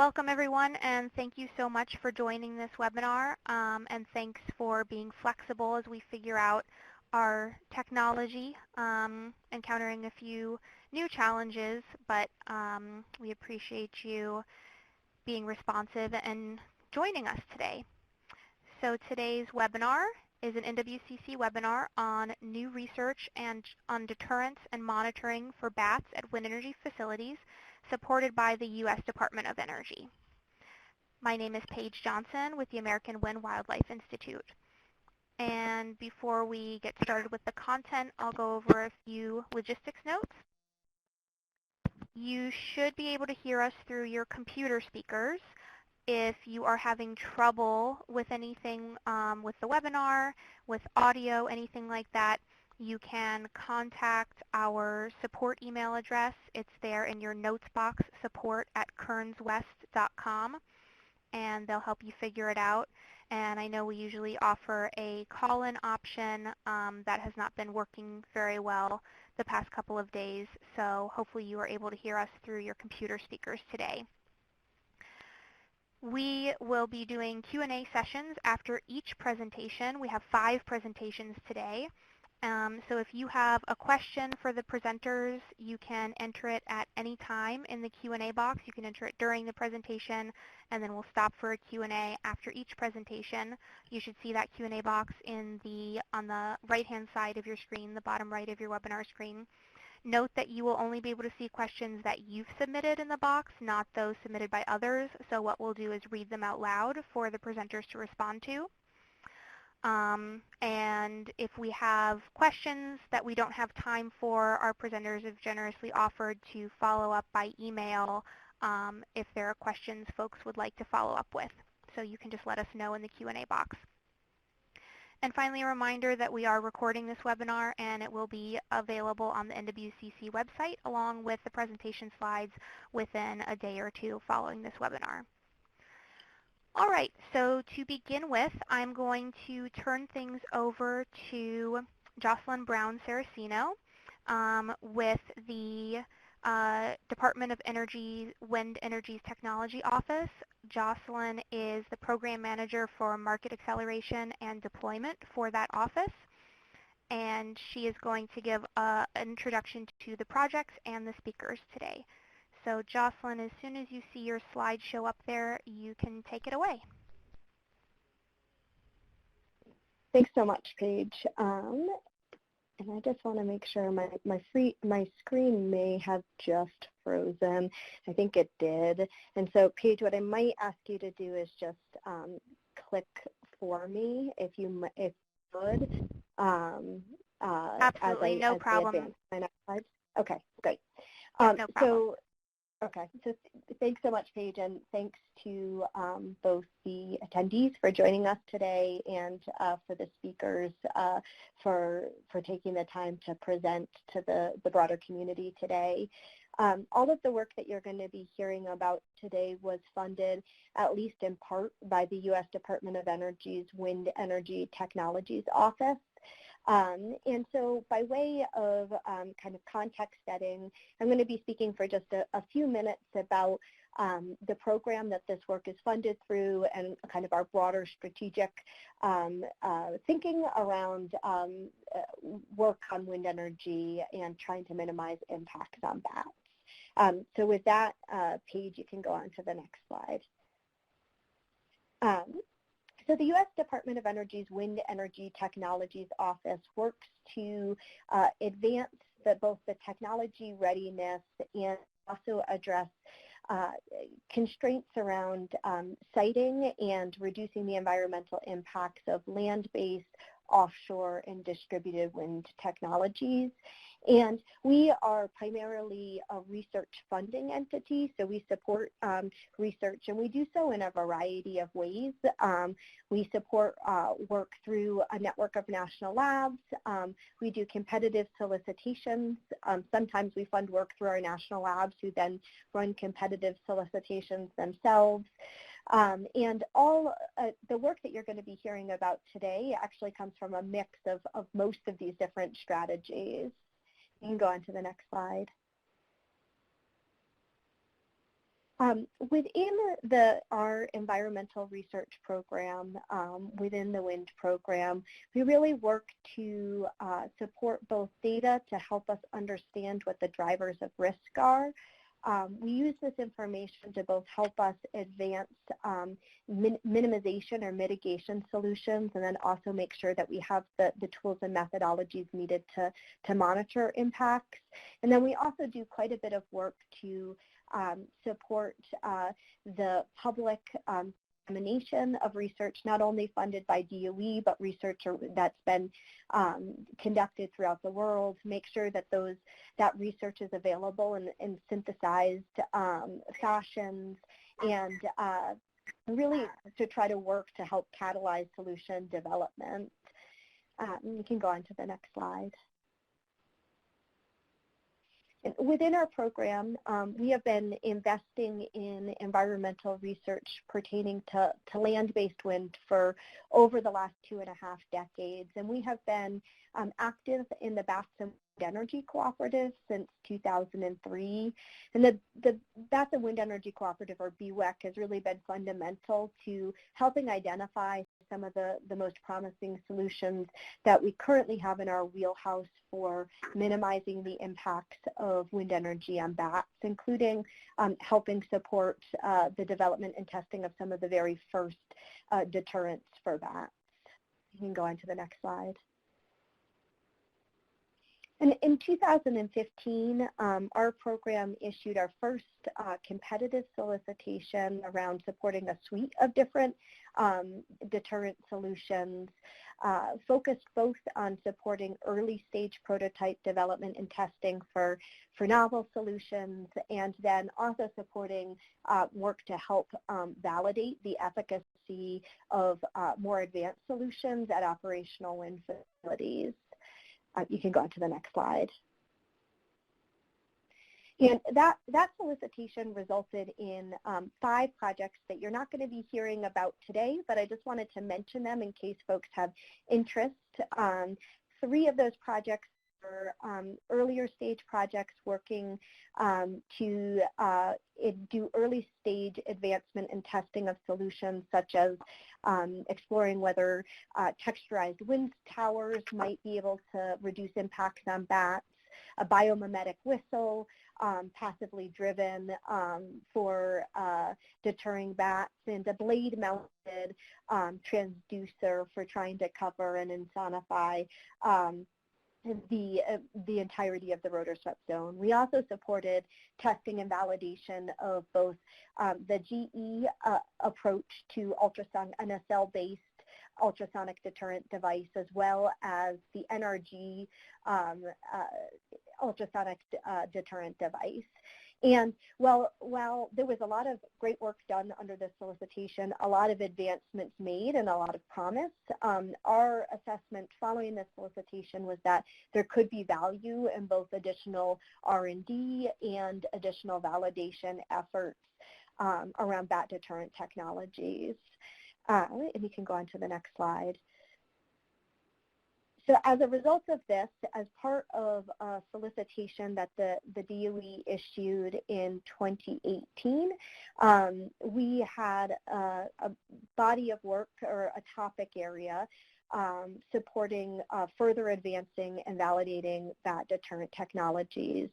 Welcome everyone, and thank you so much for joining this webinar, and thanks for being flexible as we figure out our technology, encountering a few new challenges, but we appreciate you being responsive and joining us today. So today's webinar is an NWCC webinar on new research and on deterrence and monitoring for bats at wind energy facilities, supported by the U.S. Department of Energy. My name is Paige Johnson with the American Wind Wildlife Institute. And before we get started with the content, I'll go over a few logistics notes. You should be able to hear us through your computer speakers. If you are having trouble with anything with the webinar, with audio, anything like that, you can contact our support email address. It's there in your notes box, support@kernswest.com, and they'll help you figure it out. And I know we usually offer a call-in option that has not been working very well the past couple of days, so hopefully you are able to hear us through your computer speakers today. We will be doing Q&A sessions after each presentation. We have 5 presentations today. So if you have a question for the presenters, you can enter it at any time in the Q&A box. You can enter it during the presentation, and then we'll stop for a Q&A after each presentation. You should see that Q&A box on the right-hand side of your screen, the bottom right of your webinar screen. Note that you will only be able to see questions that you've submitted in the box, not those submitted by others. So what we'll do is read them out loud for the presenters to respond to. And if we have questions that we don't have time for, our presenters have generously offered to follow up by email if there are questions folks would like to follow up with. So you can just let us know in the Q&A box. And finally, a reminder that we are recording this webinar, and it will be available on the NWCC website along with the presentation slides within a day or two following this webinar. All right, so to begin with, I'm going to turn things over to Jocelyn Brown-Saracino with the Department of Energy Wind Energy's Technology Office. Jocelyn is the Program Manager for Market Acceleration and Deployment for that office, and she is going to give an introduction to the projects and the speakers today. So Jocelyn, as soon as you see your slide show up there, you can take it away. Thanks so much, Paige. And I just want to make sure my screen may have just frozen. I think it did. And so, Paige, what I might ask you to do is just click for me, if you could. Absolutely, no problem. Okay, great. No problem. Okay, so thanks so much, Paige, and thanks to both the attendees for joining us today and for the speakers for taking the time to present to the broader community today. All of the work that you're going to be hearing about today was funded, at least in part, by the U.S. Department of Energy's Wind Energy Technologies Office. And so by way of kind of context setting, I'm going to be speaking for just a few minutes about the program that this work is funded through and kind of our broader strategic thinking around work on wind energy and trying to minimize impacts on bats. So with that, Paige, you can go on to the next slide. So the U.S. Department of Energy's Wind Energy Technologies Office works to advance both the technology readiness and also address constraints around siting and reducing the environmental impacts of land-based, offshore, and distributed wind technologies. And we are primarily a research funding entity, so we support research, and we do so in a variety of ways. We support work through a network of national labs. We do competitive solicitations. Sometimes we fund work through our national labs who then run competitive solicitations themselves. And all the work that you're going to be hearing about today actually comes from a mix of most of these different strategies. You can go on to the next slide. Within our environmental research program, within the WIND program, we really work to support both data to help us understand what the drivers of risk are. We use this information to both help us advance minimization or mitigation solutions, and then also make sure that we have the tools and methodologies needed to monitor impacts. And then we also do quite a bit of work to support the public dissemination of research, not only funded by DOE, but research that's been conducted throughout the world, make sure that that research is available in synthesized fashions, and really to try to work to help catalyze solution development. You can go on to the next slide. Within our program, we have been investing in environmental research pertaining to land-based wind for over the last 2.5 decades, and we have been active in the Batson Wind Energy Cooperative since 2003. And the Batson Wind Energy Cooperative, or BWEC, has really been fundamental to helping identify some of the most promising solutions that we currently have in our wheelhouse for minimizing the impacts of wind energy on bats, including helping support the development and testing of some of the very first deterrents for bats. You can go on to the next slide. And in 2015, our program issued our first competitive solicitation around supporting a suite of different deterrent solutions, focused both on supporting early stage prototype development and testing for novel solutions, and then also supporting work to help validate the efficacy of more advanced solutions at operational wind facilities. You can go on to the next slide. And that solicitation resulted in 5 projects that you're not going to be hearing about today, but I just wanted to mention them in case folks have interest. 3 of those projects were earlier stage projects working to do early stage advancement and testing of solutions, such as exploring whether texturized wind towers might be able to reduce impacts on bats, a biomimetic whistle, passively driven for deterring bats, and a blade-mounted transducer for trying to cover and insonify the entirety of the rotor swept zone. We also supported testing and validation of both the GE approach to ultrasonic, NSL-based ultrasonic deterrent device, as well as the NRG ultrasonic deterrent device. And while there was a lot of great work done under this solicitation, a lot of advancements made and a lot of promise, our assessment following this solicitation was that there could be value in both additional R&D and additional validation efforts around bat deterrent technologies. And you can go on to the next slide. So as a result of this, as part of a solicitation that the DOE issued in 2018, we had a body of work, or a topic area, supporting further advancing and validating bat deterrent technologies,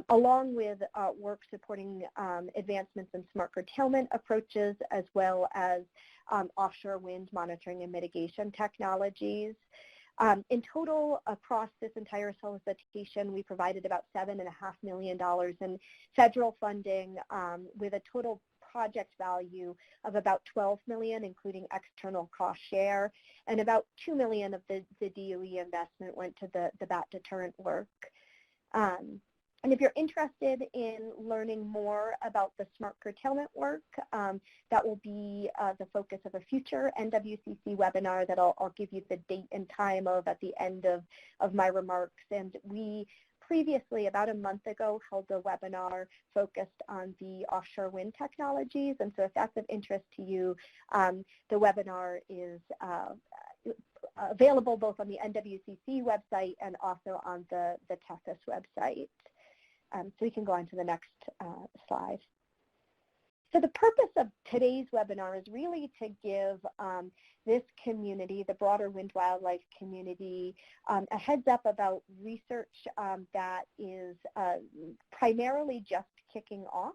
along with work supporting advancements in smart curtailment approaches, as well as offshore wind monitoring and mitigation technologies. In total, across this entire solicitation, we provided about $7.5 million in federal funding, with a total project value of about $12 million, including external cost share, and about $2 million of the DOE investment went to the bat deterrent work. And if you're interested in learning more about the smart curtailment work, that will be the focus of a future NWCC webinar that I'll give you the date and time of at the end of my remarks. And we previously, about a month ago, held a webinar focused on the offshore wind technologies. And so if that's of interest to you, the webinar is available both on the NWCC website and also on the TESIS website. So we can go on to the next slide. So the purpose of today's webinar is really to give this community, the broader wind wildlife community, a heads up about research that is primarily just kicking off,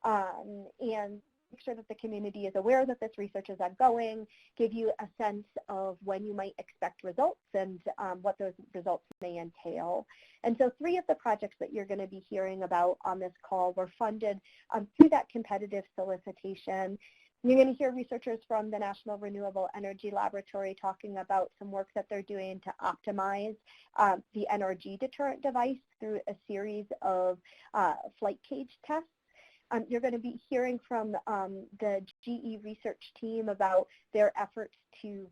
and make sure that the community is aware that this research is ongoing, give you a sense of when you might expect results and what those results may entail. And so 3 of the projects that you're going to be hearing about on this call were funded through that competitive solicitation. You're going to hear researchers from the National Renewable Energy Laboratory talking about some work that they're doing to optimize the NRG deterrent device through a series of flight cage tests. You're going to be hearing from the GE research team about their efforts to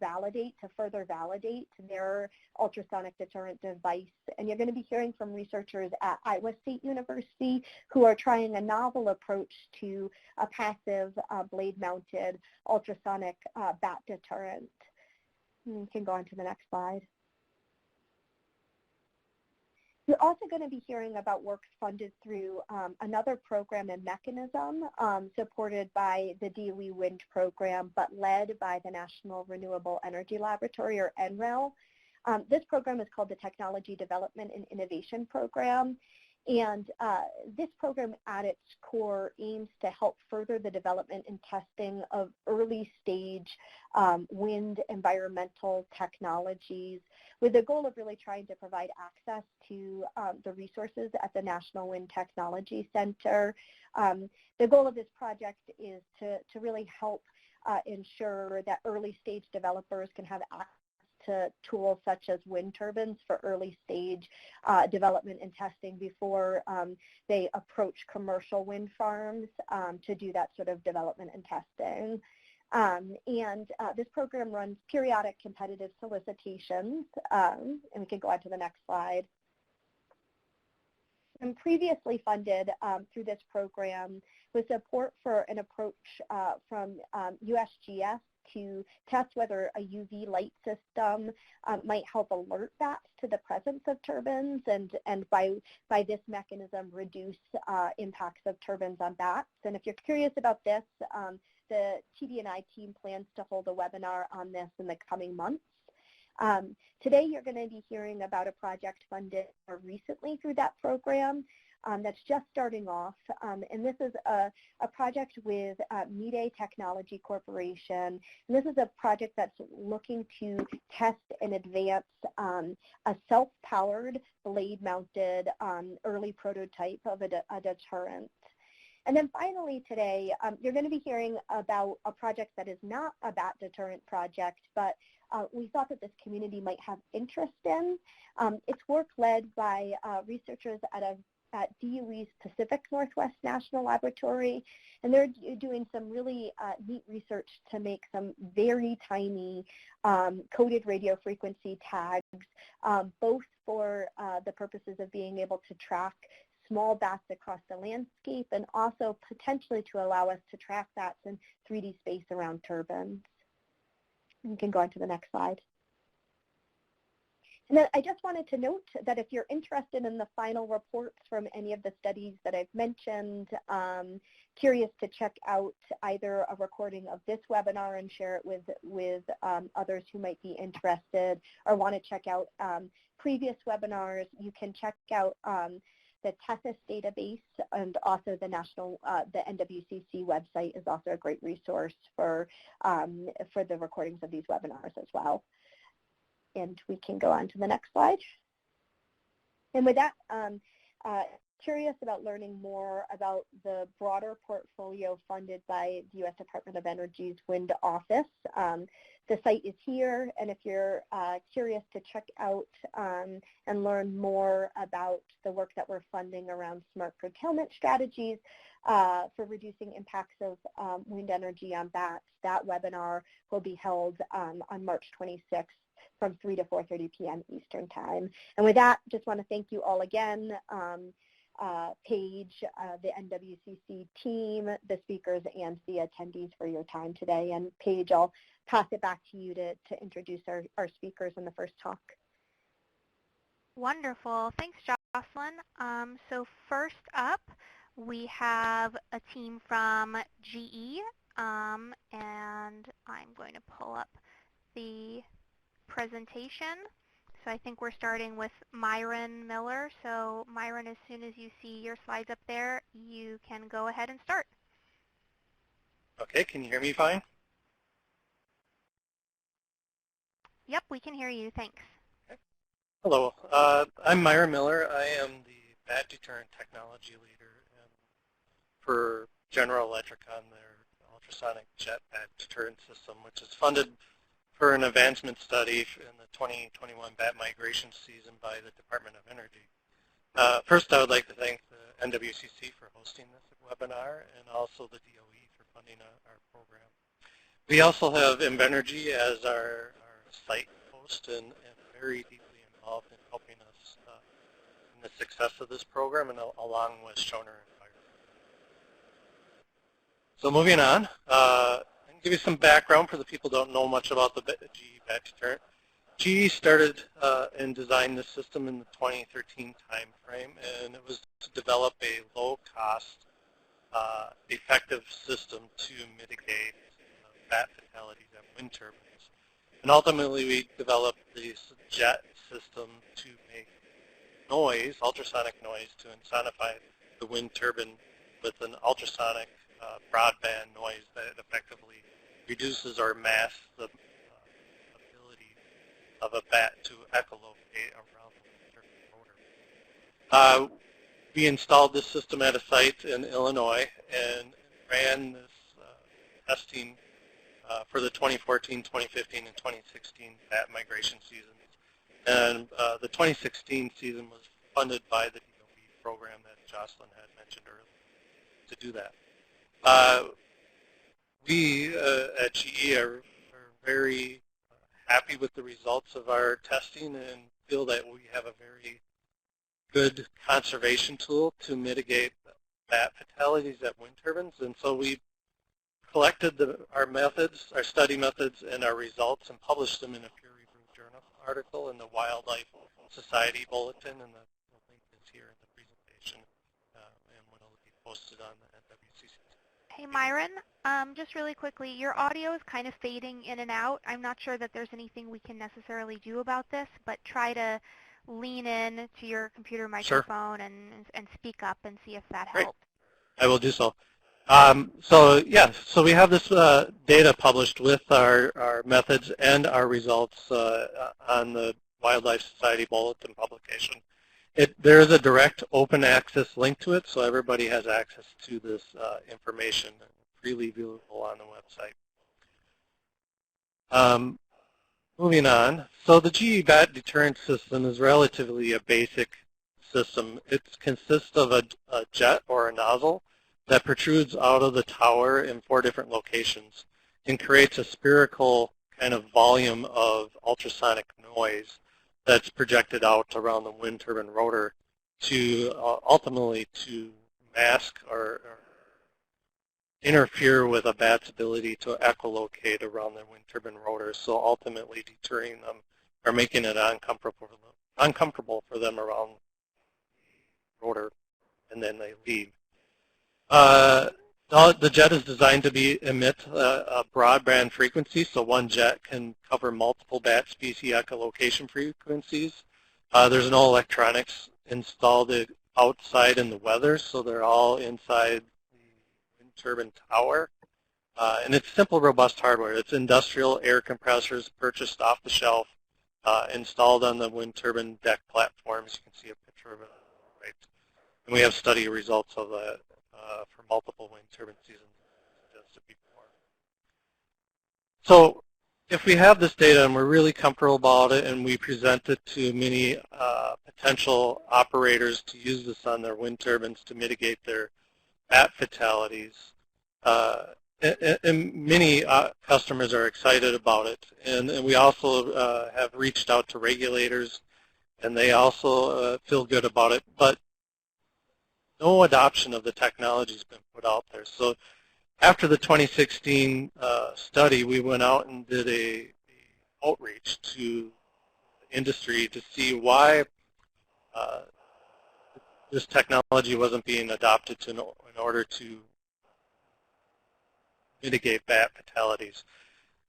further validate their ultrasonic deterrent device. And you're going to be hearing from researchers at Iowa State University who are trying a novel approach to a passive blade-mounted ultrasonic bat deterrent. You can go on to the next slide. You're also going to be hearing about work funded through another program and mechanism supported by the DOE Wind Program, but led by the National Renewable Energy Laboratory, or NREL. This program is called the Technology Development and Innovation Program. And this program at its core aims to help further the development and testing of early stage wind environmental technologies, with the goal of really trying to provide access to the resources at the National Wind Technology Center. The goal of this project is to really help ensure that early stage developers can have access to tools such as wind turbines for early stage development and testing before they approach commercial wind farms to do that sort of development and testing. This program runs periodic competitive solicitations, and we can go on to the next slide. And previously funded through this program with support for an approach from USGS to test whether a UV light system might help alert bats to the presence of turbines, and by this mechanism reduce impacts of turbines on bats. And if you're curious about this, the TD&I team plans to hold a webinar on this in the coming months. Today you're going to be hearing about a project funded more recently through that program that's just starting off, and this is a project with Mide Technology Corporation, and this is a project that's looking to test and advance a self-powered blade-mounted early prototype of a deterrent. And then finally today, you're going to be hearing about a project that is not a bat deterrent project, but we thought that this community might have interest in. It's work led by researchers at DOE's Pacific Northwest National Laboratory, and they're doing some really neat research to make some very tiny coded radio frequency tags, both for the purposes of being able to track small bats across the landscape, and also potentially to allow us to track bats in 3D space around turbines. You can go on to the next slide. And then I just wanted to note that if you're interested in the final reports from any of the studies that I've mentioned, curious to check out either a recording of this webinar and share it with others who might be interested, or want to check out previous webinars, you can check out the TESIS database, and also the NWCC website is also a great resource for the recordings of these webinars as well. And we can go on to the next slide. And with that, curious about learning more about the broader portfolio funded by the U.S. Department of Energy's Wind Office. The site is here, and if you're curious to check out and learn more about the work that we're funding around smart curtailment strategies for reducing impacts of wind energy on bats, that webinar will be held on March 26th from 3 to 4:30 p.m. Eastern Time. And with that, just want to thank you all again, Paige, the NWCC team, the speakers, and the attendees for your time today. And Paige, I'll pass it back to you to introduce our speakers in the first talk. Wonderful. Thanks, Jocelyn. So first up, We have a team from GE, and I'm going to pull up the presentation. So I think we're starting with Myron Miller. So Myron, as soon as you see your slides up there, you can go ahead and start. Okay, can you hear me fine? Yep, we can hear you. Thanks. Okay. Hello, I'm Myron Miller. I am the bat deterrent technology leader for General Electric on their ultrasonic jet bat deterrent system, which is funded for an advancement study in the 2021 bat migration season by the Department of Energy. First, I would like to thank the NWCC for hosting this webinar and also the DOE for funding our program. We also have Invenergy as our site host and very deeply involved in helping us in the success of this program, and along with Schoner and Fire. So moving on, I can give you some background for the people who don't know much about the GE bat deterrent. GE started and designed this system in the 2013 time frame, and it was to develop a low-cost, effective system to mitigate bat fatalities at wind turbines. And ultimately, we developed this jet system to make noise, ultrasonic noise, to insonify the wind turbine with an ultrasonic broadband noise that effectively reduces or masks the ability of a bat to echolocate around the wind turbine rotor. We installed this system at a site in Illinois and ran this testing for the 2014, 2015, and 2016 bat migration seasons. And the 2016 season was funded by the DOE program that Jocelyn had mentioned earlier to do that. We at GE are very happy with the results of our testing and feel that we have a very good conservation tool to mitigate bat fatalities at wind turbines. And so we collected our methods, our study methods, and our results and published them in a peer-reviewed journal article in the Wildlife Society Bulletin, and the link is here in the presentation, and will be posted on the NWCC. Hey, Myron, just really quickly, your audio is kind of fading in and out. I'm not sure that there's anything we can necessarily do about this, but try to lean in to your computer microphone and speak up and see if that helps. I will do so. So we have this data published with our methods and our results on the Wildlife Society Bulletin publication. There is a direct open access link to it, so everybody has access to this information, freely viewable on the website. Moving on, so the GE bat deterrent system is relatively a basic system. It consists of a jet or a nozzle that protrudes out of the tower in 4 different locations and creates a spherical kind of volume of ultrasonic noise that's projected out around the wind turbine rotor to ultimately to mask or interfere with a bat's ability to echolocate around the wind turbine rotor, so ultimately deterring them or making it uncomfortable for them around the rotor, and then they leave. The jet is designed to emit a broadband frequency, so one jet can cover multiple bat species echolocation frequencies. There's no electronics installed outside in the weather, so they're all inside the wind turbine tower. And it's simple, robust hardware. It's industrial air compressors purchased off the shelf, installed on the wind turbine deck platforms. You can see a picture of it, right? And we have study results of that for multiple wind turbine seasons just before. So if we have this data and we're really comfortable about it and we present it to many potential operators to use this on their wind turbines to mitigate their bat fatalities, and many customers are excited about it. And we also have reached out to regulators, and they also feel good about it. But no adoption of the technology has been put out there. So after the 2016 study, we went out and did a outreach to the industry to see why this technology wasn't being adopted in order to mitigate bat fatalities.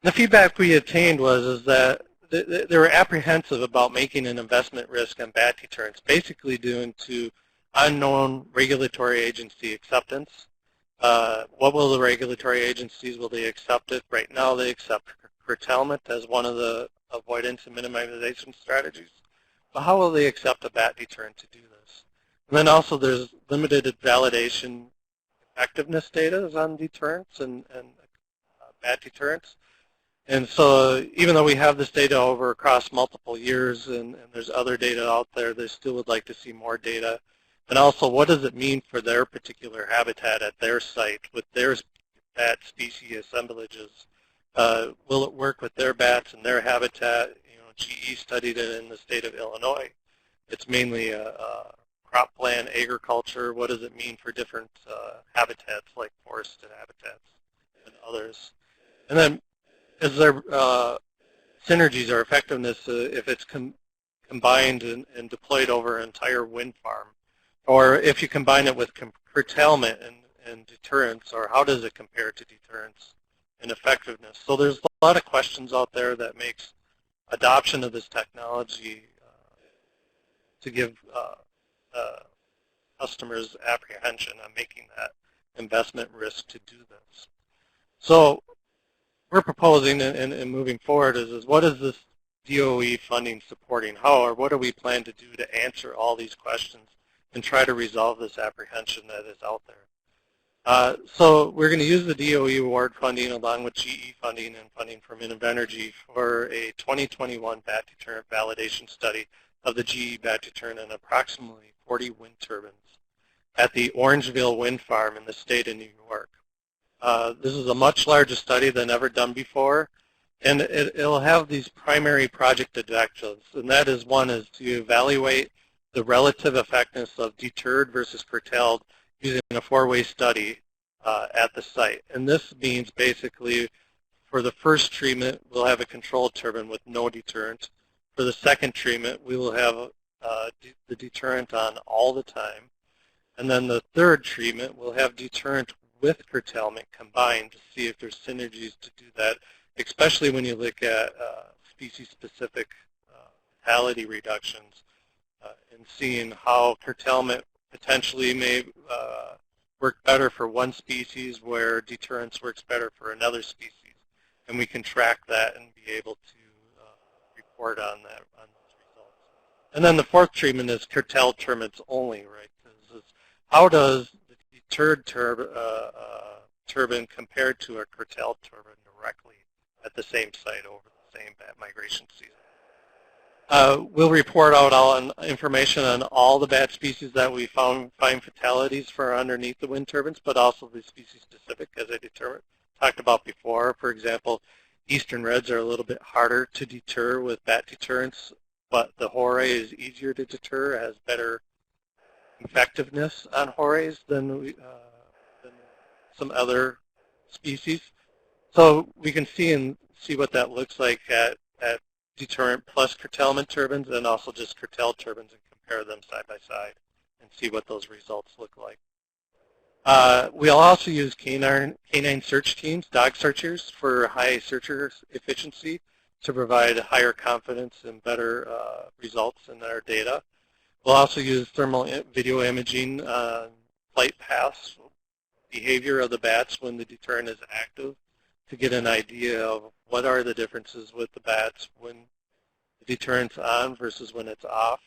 And the feedback we obtained was that they were apprehensive about making an investment risk on bat deterrents, basically due to unknown regulatory agency acceptance. What will the regulatory agencies, will they accept it? Right now they accept curtailment as one of the avoidance and minimization strategies. But how will they accept a bat deterrent to do this? And then also there's limited validation effectiveness data on deterrents and bat deterrents. And so even though we have this data over across multiple years and there's other data out there, they still would like to see more data. And also, what does it mean for their particular habitat at their site with their bat species assemblages? Will it work with their bats and their habitat? You know, GE studied it in the state of Illinois. It's mainly cropland agriculture. What does it mean for different habitats like forested habitats and others? And then is there synergies or effectiveness if it's combined and deployed over an entire wind farm? Or if you combine it with curtailment and deterrence, or how does it compare to deterrence and effectiveness? So there's a lot of questions out there that makes adoption of this technology to give customers apprehension on making that investment risk to do this. So we're proposing and moving forward is what is this GoE funding supporting? How or what do we plan to do to answer all these questions and try to resolve this apprehension that is out there? So we're going to use the GoE award funding along with GE funding and funding from Energy for a 2021 bat deterrent validation study of the GE bat deterrent on approximately 40 wind turbines at the Orangeville Wind Farm in the state of New York. This is a much larger study than ever done before, and it'll have these primary project objectives, and that is one is to evaluate the relative effectiveness of deterred versus curtailed using a four-way study at the site. And this means basically for the first treatment, we'll have a control turbine with no deterrent. For the second treatment, we will have the deterrent on all the time. And then the third treatment, we'll have deterrent with curtailment combined to see if there's synergies to do that, especially when you look at species-specific fatality reductions and seeing how curtailment potentially may work better for one species where deterrence works better for another species. And we can track that and be able to report on that, on those results. And then the fourth treatment is curtailed turbines only, right? How does the deterred turbine compared to a curtailed turbine directly at the same site over the same bat migration season? We'll report out all information on all the bat species that we find fatalities for underneath the wind turbines, but also the species specific, as I talked about before. For example, eastern reds are a little bit harder to deter with bat deterrents, but the horay is easier to deter, has better effectiveness on horays than some other species. So we can see what that looks like at deterrent plus curtailment turbines and also just curtailed turbines and compare them side by side and see what those results look like. We'll also use canine search teams, dog searchers, for high searcher efficiency to provide higher confidence and better results in our data. We'll also use thermal video imaging on flight paths, behavior of the bats when the deterrent is active, to get an idea of what are the differences with the bats when the deterrent's on versus when it's off.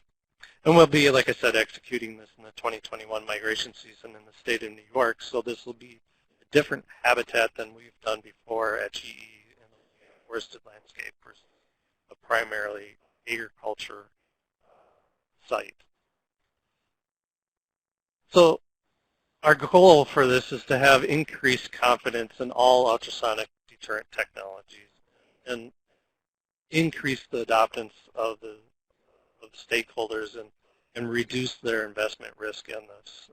And we'll be, like I said, executing this in the 2021 migration season in the state of New York, so this will be a different habitat than we've done before at GE in a forested landscape versus a primarily agriculture site. So our goal for this is to have increased confidence in all ultrasonic deterrent technologies and increase the adoptance of the stakeholders and reduce their investment risk in this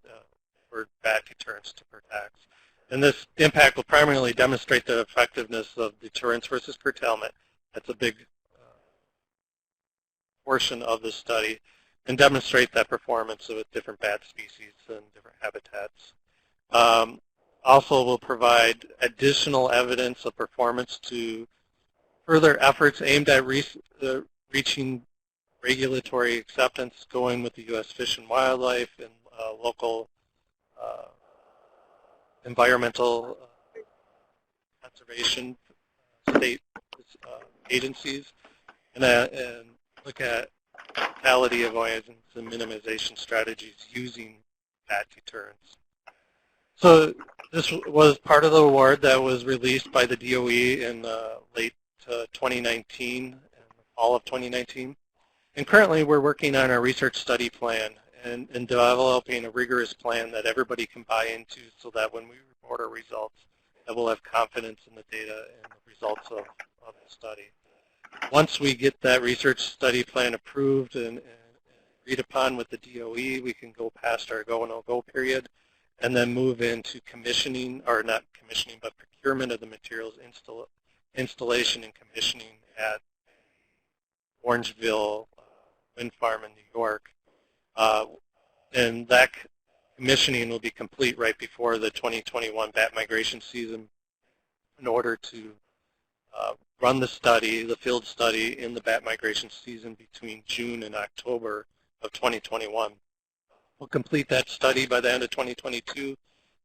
for bat deterrents to protect. And this impact will primarily demonstrate the effectiveness of deterrence versus curtailment. That's a big portion of the study. and demonstrate that performance with different bat species and different habitats. Also will provide additional evidence of performance to further efforts aimed at reaching regulatory acceptance, going with the U.S. Fish and Wildlife and local environmental conservation state agencies, and look at mortality avoidance and minimization strategies using bat deterrents. So this was part of the award that was released by the DOE in late 2019, in the fall of 2019. And currently we're working on our research study plan and developing a rigorous plan that everybody can buy into so that when we report our results, that we'll have confidence in the data and the results of the study. Once we get that research study plan approved and agreed upon with the DOE, we can go past our go, no-go period and then move into commissioning, or not commissioning, but procurement of the materials, installation and commissioning at Orangeville Wind Farm in New York. And that commissioning will be complete right before the 2021 bat migration season in order to run the study, the field study, in the bat migration season between June and October of 2021. We'll complete that study by the end of 2022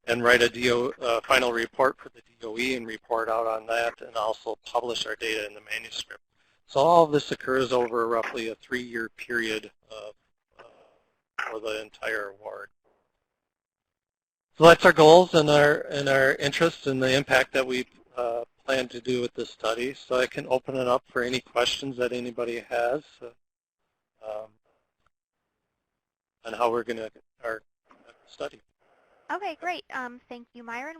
and write a final report for the DOE and report out on that, and also publish our data in the manuscript. So all of this occurs over roughly a 3-year period for the entire award. So that's our goals and our interests and the impact that we plan to do with this study. So I can open it up for any questions that anybody has on how we're going to our study. Okay, great. Thank you, Myron.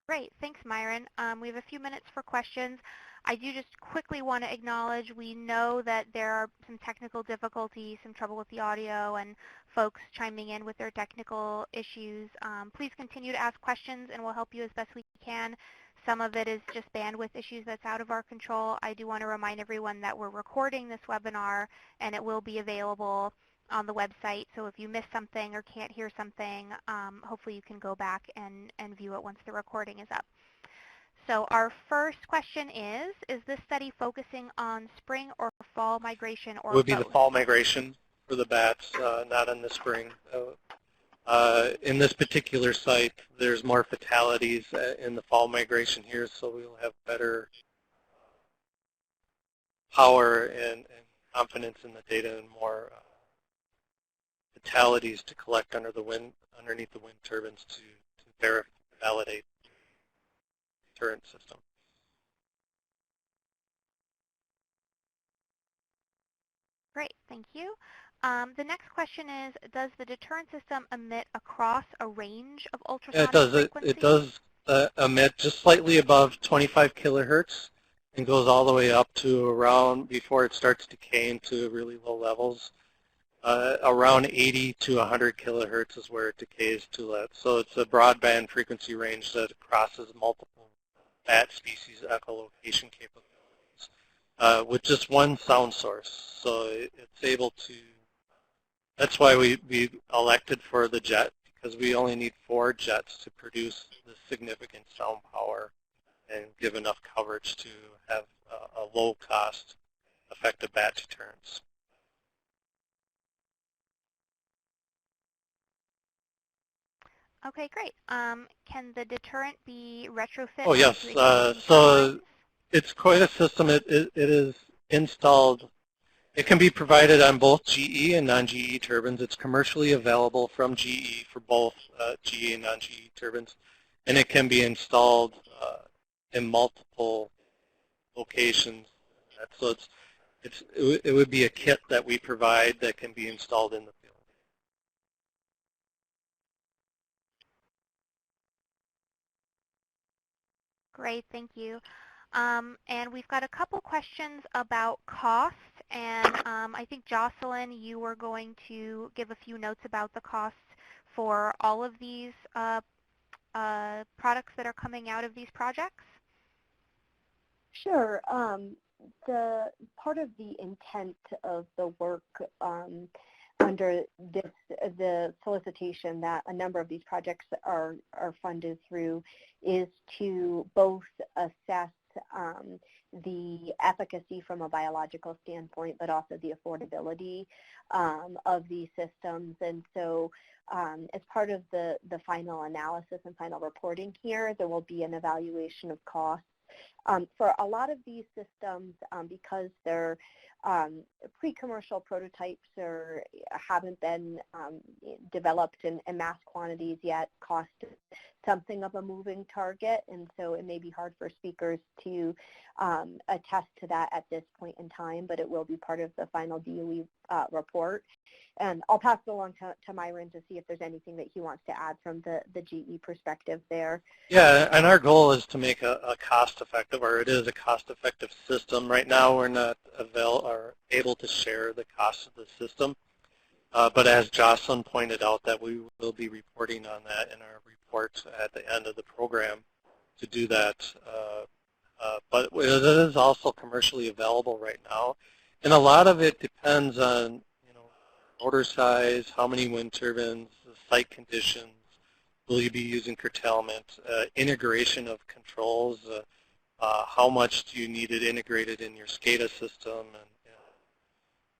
Great. Thanks, Myron. We have a few minutes for questions. I do just quickly want to acknowledge we know that there are some technical difficulties, some trouble with the audio, and folks chiming in with their technical issues. Please continue to ask questions, and we'll help you as best we can. Some of it is just bandwidth issues that's out of our control. I do want to remind everyone that we're recording this webinar, and it will be available on the website. So if you missed something or can't hear something, hopefully you can go back and view it once the recording is up. So our first question is this study focusing on spring or fall migration, or It would be both? the fall migration for the bats, not in the spring. In this particular site, there's more fatalities in the fall migration here, so we'll have better power and confidence in the data and more fatalities to collect underneath the wind turbines to validate the deterrent system. Great, thank you. The next question is, does the deterrent system emit across a range of ultrasonic frequencies? It does emit just slightly above 25 kilohertz and goes all the way up to around, before it starts decaying to really low levels, around 80 to 100 kilohertz is where it decays to that. So it's a broadband frequency range that crosses multiple bat species echolocation capabilities with just one sound source. So it's able to, that's why we elected for the jet, because we only need 4 jets to produce the significant sound power and give enough coverage to have a low-cost effective bat deterrence. Okay, great. Can the deterrent be retrofit? Oh, yes. So it's quite a system. It is installed. It can be provided on both GE and non-GE turbines. It's commercially available from GE for both GE and non-GE turbines, and it can be installed in multiple locations. So it would be a kit that we provide that can be installed in the field. Great, thank you. And we've got a couple questions about cost, and I think Jocelyn, you were going to give a few notes about the costs for all of these products that are coming out of these projects. Sure. the part of the intent of the work under the solicitation that a number of these projects are funded through is to both assess the efficacy from a biological standpoint, but also the affordability of these systems. And so as part of the final analysis and final reporting here, there will be an evaluation of costs. For a lot of these systems, because they're pre-commercial prototypes or haven't been developed in mass quantities yet, cost is something of a moving target, and so it may be hard for speakers to attest to that at this point in time, but it will be part of the final DOE report. And I'll pass it along to Myron to see if there's anything that he wants to add from the GE perspective there. Yeah, and our goal is to make a cost-effective, or it is a cost-effective system. Right now, we're not able to share the cost of the system, but as Jocelyn pointed out, that we will be reporting on that in our report at the end of the program to do that. But it is also commercially available right now, and a lot of it depends on motor size, how many wind turbines, the site conditions, will you be using curtailment, integration of controls, how much do you need it integrated in your SCADA system, and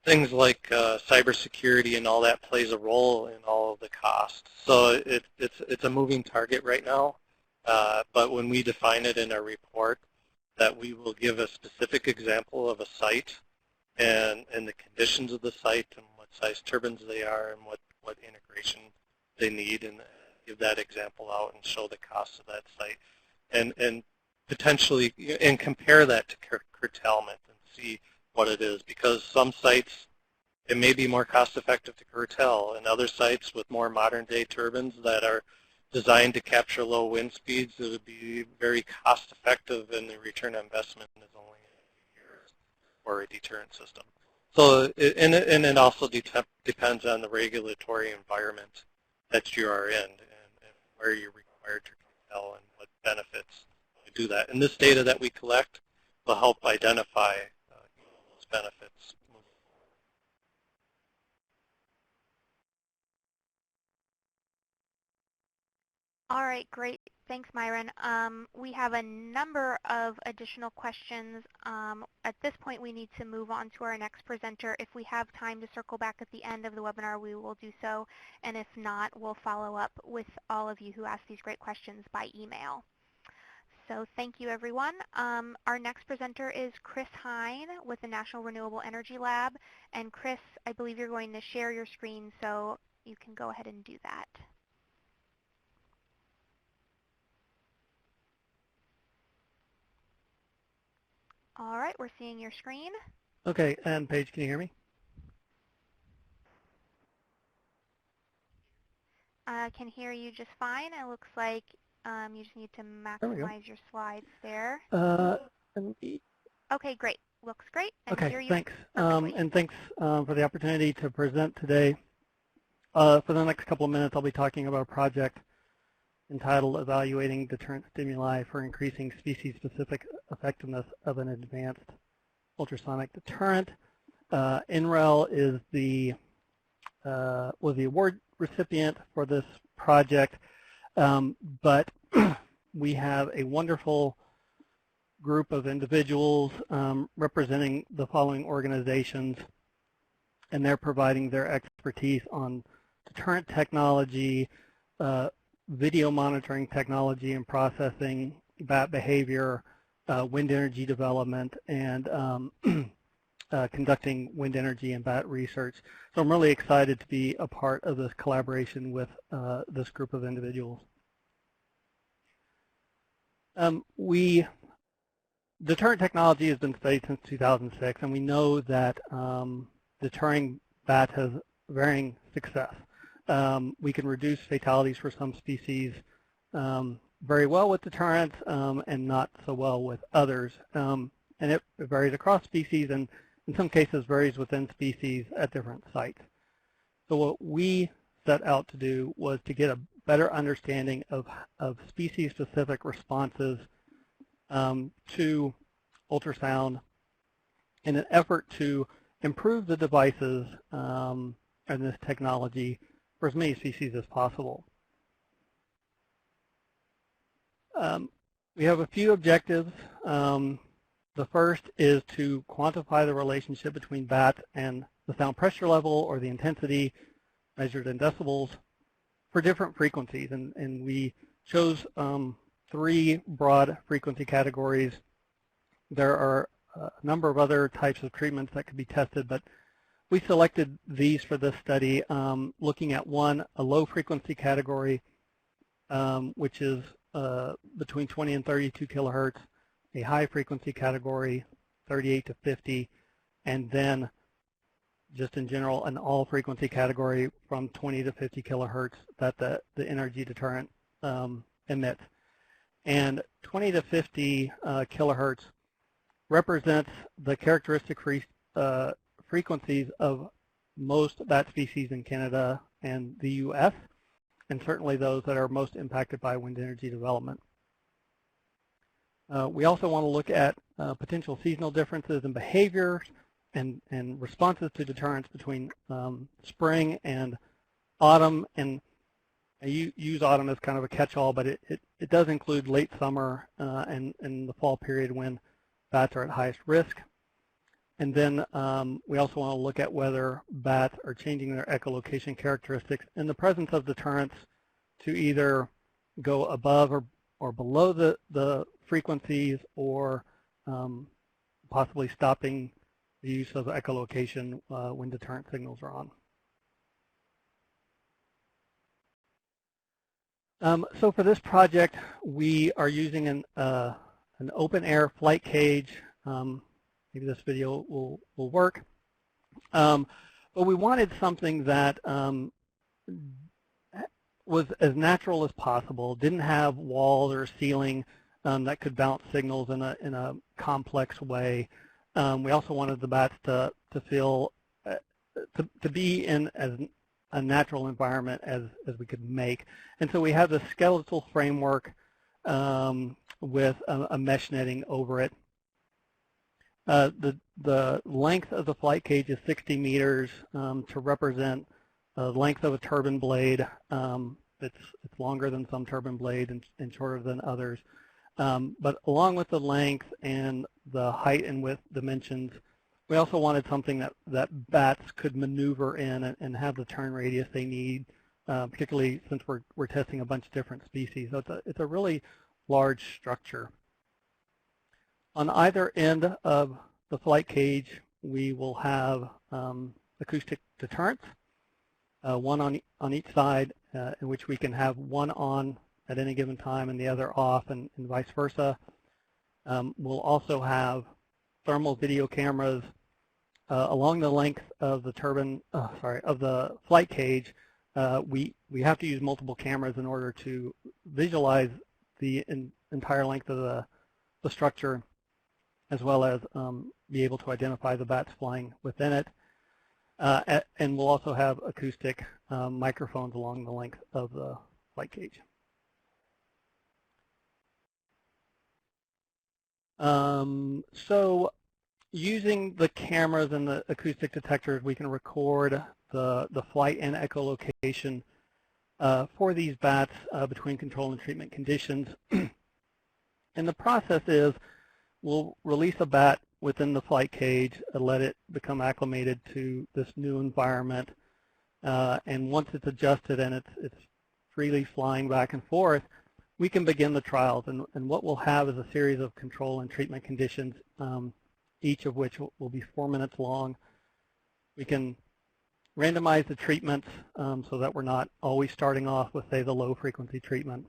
things like cybersecurity and all that plays a role in all of the costs. So it's a moving target right now, but when we define it in our report, that we will give a specific example of a site and the conditions of the site and what size turbines they are and what integration they need, and give that example out and show the cost of that site, and potentially and compare that to curtailment and see what it is, because some sites it may be more cost effective to curtail, and other sites with more modern day turbines that are designed to capture low wind speeds, it would be very cost effective, and the return on investment is only a few years for a deterrent system. So and it also depends on the regulatory environment that you are in and where you're required to curtail and what benefits to do that. And this data that we collect will help identify those benefits. All right, great. Thanks, Myron. We have a number of additional questions. At this point, we need to move on to our next presenter. If we have time to circle back at the end of the webinar, we will do so. And if not, we'll follow up with all of you who asked these great questions by email. So thank you, everyone. Our next presenter is Cris Hein with the National Renewable Energy Lab. And Cris, I believe you're going to share your screen, so you can go ahead and do that. All right, we're seeing your screen. Okay, and Paige, can you hear me? I can hear you just fine. It looks like you just need to maximize your slides there. Okay, great. Looks great. And okay, hear you thanks. perfectly. And thanks for the opportunity to present today. For the next couple of minutes, I'll be talking about a project entitled Evaluating Deterrent Stimuli for Increasing Species-Specific Effectiveness of an Advanced Ultrasonic Deterrent. NREL is was the award recipient for this project, but we have a wonderful group of individuals representing the following organizations, and they're providing their expertise on deterrent technology, video monitoring technology and processing, bat behavior, wind energy development, and conducting wind energy and bat research. So I'm really excited to be a part of this collaboration with this group of individuals. Deterrent technology has been studied since 2006, and we know that deterring bats has varying success. We can reduce fatalities for some species very well with deterrents and not so well with others. And it varies across species and in some cases varies within species at different sites. So what we set out to do was to get a better understanding of species-specific responses to ultrasound in an effort to improve the devices and this technology for as many species as possible. We have a few objectives. The first is to quantify the relationship between bats and the sound pressure level or the intensity measured in decibels for different frequencies. And we chose 3 broad frequency categories. There are a number of other types of treatments that could be tested, but we selected these for this study, looking at a low frequency category, which is between 20 and 32 kilohertz, a high frequency category, 38 to 50, and then just in general an all frequency category from 20 to 50 kilohertz that the NRG deterrent emits. And 20 to 50 kilohertz represents the characteristic frequencies of most bat species in Canada and the US, and certainly those that are most impacted by wind energy development. We also want to look at potential seasonal differences in behaviors and responses to deterrents between spring and autumn. And I use autumn as kind of a catch-all, but it does include late summer and the fall period when bats are at highest risk. And then we also want to look at whether bats are changing their echolocation characteristics in the presence of deterrents to either go above or below the frequencies, or possibly stopping the use of echolocation when deterrent signals are on. So for this project, we are using an open air flight cage. Maybe this video will work. But we wanted something that was as natural as possible, didn't have walls or ceiling that could bounce signals in a complex way. We also wanted the bats to feel, to be in as a natural environment as we could make. And so we have the skeletal framework with a mesh netting over it. The length of the flight cage is 60 meters to represent the length of a turbine blade. It's longer than some turbine blades and shorter than others. But along with the length and the height and width dimensions, we also wanted something that bats could maneuver in and have the turn radius they need, particularly since we're testing a bunch of different species. So it's a really large structure. On either end of the flight cage, we will have acoustic deterrents, one on each side, in which we can have one on at any given time and the other off, and vice versa. We'll also have thermal video cameras along the length of the of the flight cage. We have to use multiple cameras in order to visualize the entire length of the structure, as well as be able to identify the bats flying within it. And we'll also have acoustic microphones along the length of the flight cage. So using the cameras and the acoustic detectors, we can record the flight and echolocation for these bats between control and treatment conditions. And the process is we'll release a bat within the flight cage and let it become acclimated to this new environment. And once it's adjusted and it's freely flying back and forth, we can begin the trials. And what we'll have is a series of control and treatment conditions, each of which will be 4 minutes long. We can randomize the treatments so that we're not always starting off with, say, the low frequency treatment.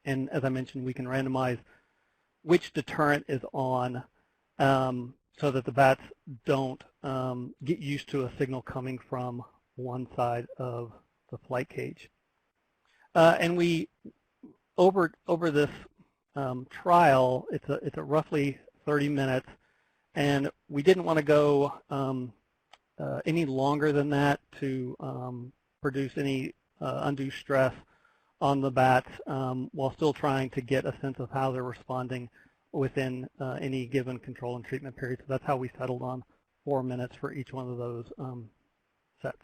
And as I mentioned, we can randomize which deterrent is on so that the bats don't get used to a signal coming from one side of the flight cage. And we, over this trial, it's a roughly 30 minutes, and we didn't want to go any longer than that to produce any undue stress on the bats while still trying to get a sense of how they're responding within any given control and treatment period. So that's how we settled on 4 minutes for each one of those sets.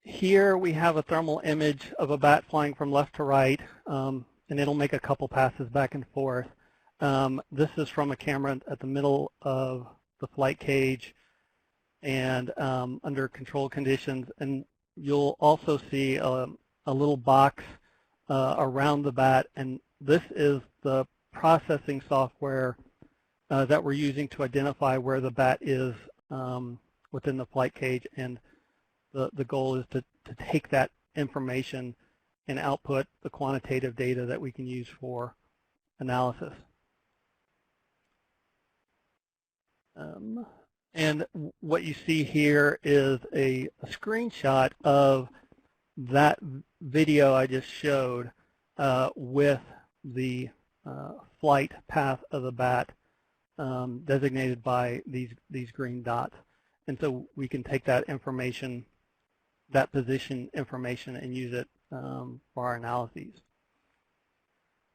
Here we have a thermal image of a bat flying from left to right, and it'll make a couple passes back and forth. This is from a camera at the middle of the flight cage and under controlled conditions. And you'll also see a little box around the bat, and this is the processing software that we're using to identify where the bat is within the flight cage. And the goal is to take that information and output the quantitative data that we can use for analysis. And what you see here is a screenshot of that video I just showed with the flight path of the bat designated by these green dots. And so we can take that information, that position information, and use it for our analyses.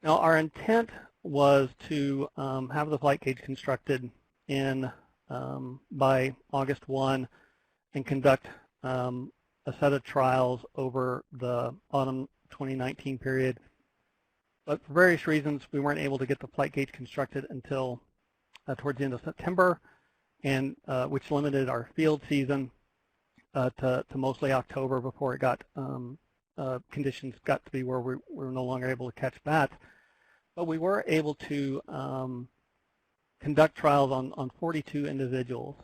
Now, our intent was to have the flight cage constructed in by August 1 and conduct a set of trials over the autumn 2019 period. But for various reasons, we weren't able to get the flight cage constructed until towards the end of September, and which limited our field season to mostly October before it got conditions got to be where we were no longer able to catch bats. But we were able to conduct trials on 42 individuals.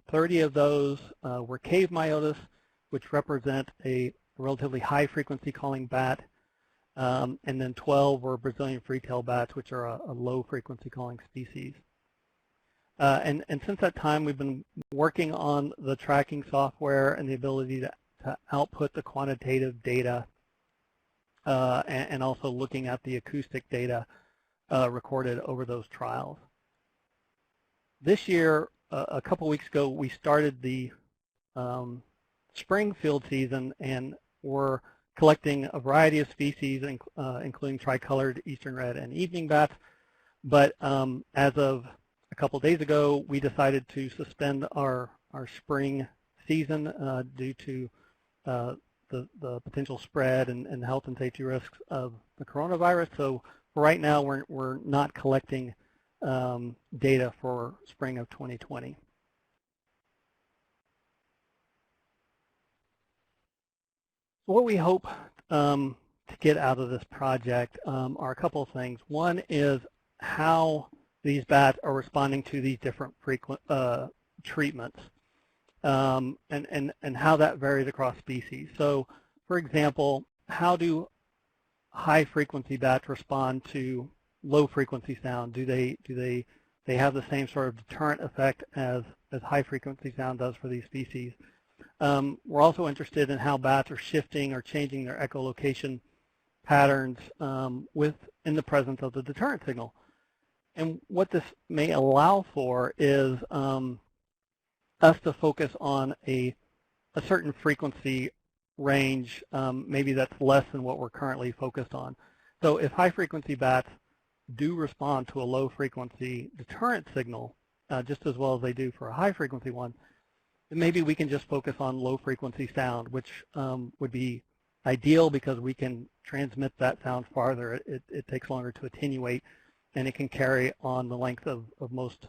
30 of those were cave myotis, which represent a relatively high frequency calling bat, and then 12 were Brazilian free-tail bats, which are a low frequency calling species. And since that time, we've been working on the tracking software and the ability to output the quantitative data, and also looking at the acoustic data recorded over those trials. This year, a couple weeks ago, we started the spring field season, and we're collecting a variety of species, including tricolored eastern red and evening bats. But as of a couple days ago, we decided to suspend our spring season due to the potential spread and health and safety risks of the coronavirus. So for right now, we're not collecting data for spring of 2020. What we hope to get out of this project are a couple of things. One is how these bats are responding to these different frequent treatments, and how that varies across species. So, for example, how do high-frequency bats respond to low-frequency sound? Do they have the same sort of deterrent effect as high-frequency sound does for these species? We're also interested in how bats are shifting or changing their echolocation patterns in the presence of the deterrent signal. And what this may allow for is us to focus on a certain frequency range, maybe that's less than what we're currently focused on. So if high-frequency bats do respond to a low-frequency deterrent signal just as well as they do for a high-frequency one, then maybe we can just focus on low-frequency sound, which would be ideal because we can transmit that sound farther. It takes longer to attenuate, and it can carry on the length of most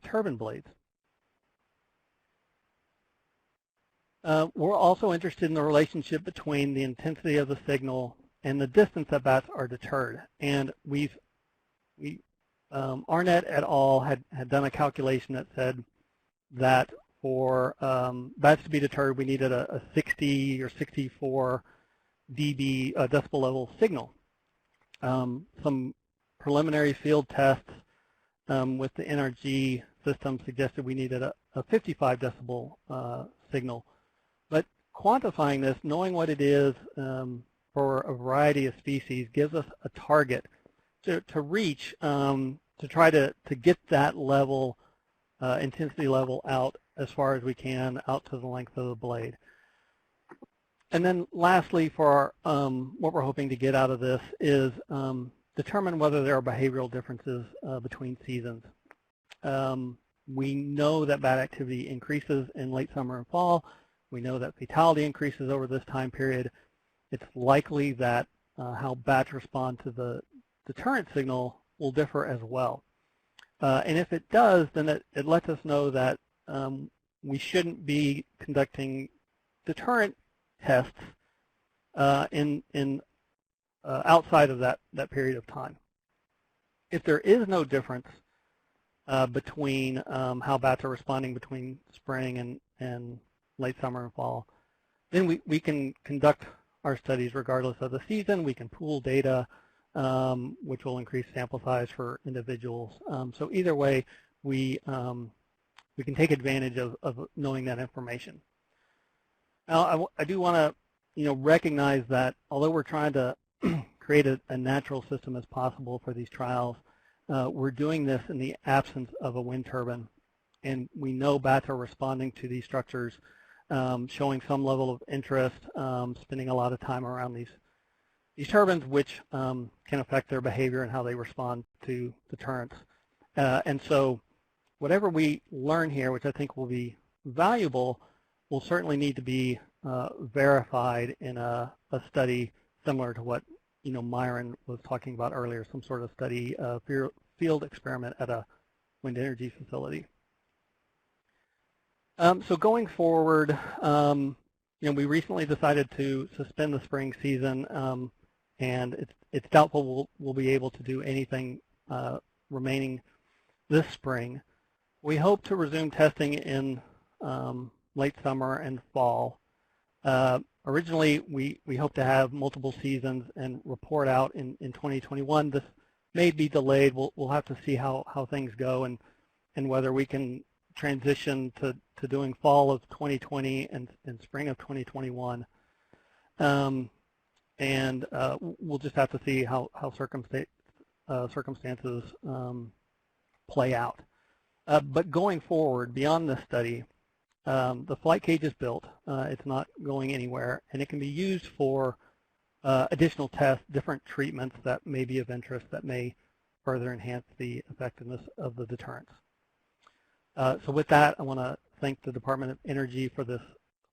turbine blades. We're also interested in the relationship between the intensity of the signal and the distance that bats are deterred. And Arnett et al. had done a calculation that said that for bats to be deterred, we needed a 60 or 64 dB decibel level signal. Some preliminary field tests with the NRG system suggested we needed a 55 decibel signal. But quantifying this, knowing what it is for a variety of species, gives us a target to reach to try to get that level, intensity level out as far as we can, out to the length of the blade. And then lastly, for what we're hoping to get out of this is determine whether there are behavioral differences between seasons. We know that bat activity increases in late summer and fall. We know that fatality increases over this time period. It's likely that how bats respond to the deterrent signal will differ as well. And if it does, then it lets us know that we shouldn't be conducting deterrent tests outside of that period of time. If there is no difference between how bats are responding between spring and late summer and fall, then we can conduct our studies regardless of the season. We can pool data, which will increase sample size for individuals. So either way, we can take advantage of knowing that information. Now, I do want to recognize that although we're trying to create a natural system as possible for these trials, we're doing this in the absence of a wind turbine, and we know bats are responding to these structures, showing some level of interest, spending a lot of time around these turbines, which can affect their behavior and how they respond to deterrents. And so whatever we learn here, which I think will be valuable, will certainly need to be verified in a study similar to what Myron was talking about earlier, some sort of study, field experiment at a wind energy facility. So going forward, we recently decided to suspend the spring season, and it's doubtful we'll be able to do anything remaining this spring. We hope to resume testing in late summer and fall. Originally, we hope to have multiple seasons and report out in 2021. This may be delayed. We'll have to see how things go and whether we can transition to doing fall of 2020 and spring of 2021. And we'll just have to see how circumstances play out. But going forward, beyond this study, the flight cage is built. It's not going anywhere, and it can be used for additional tests, different treatments that may be of interest that may further enhance the effectiveness of the deterrents. So with that, I want to thank the Department of Energy for this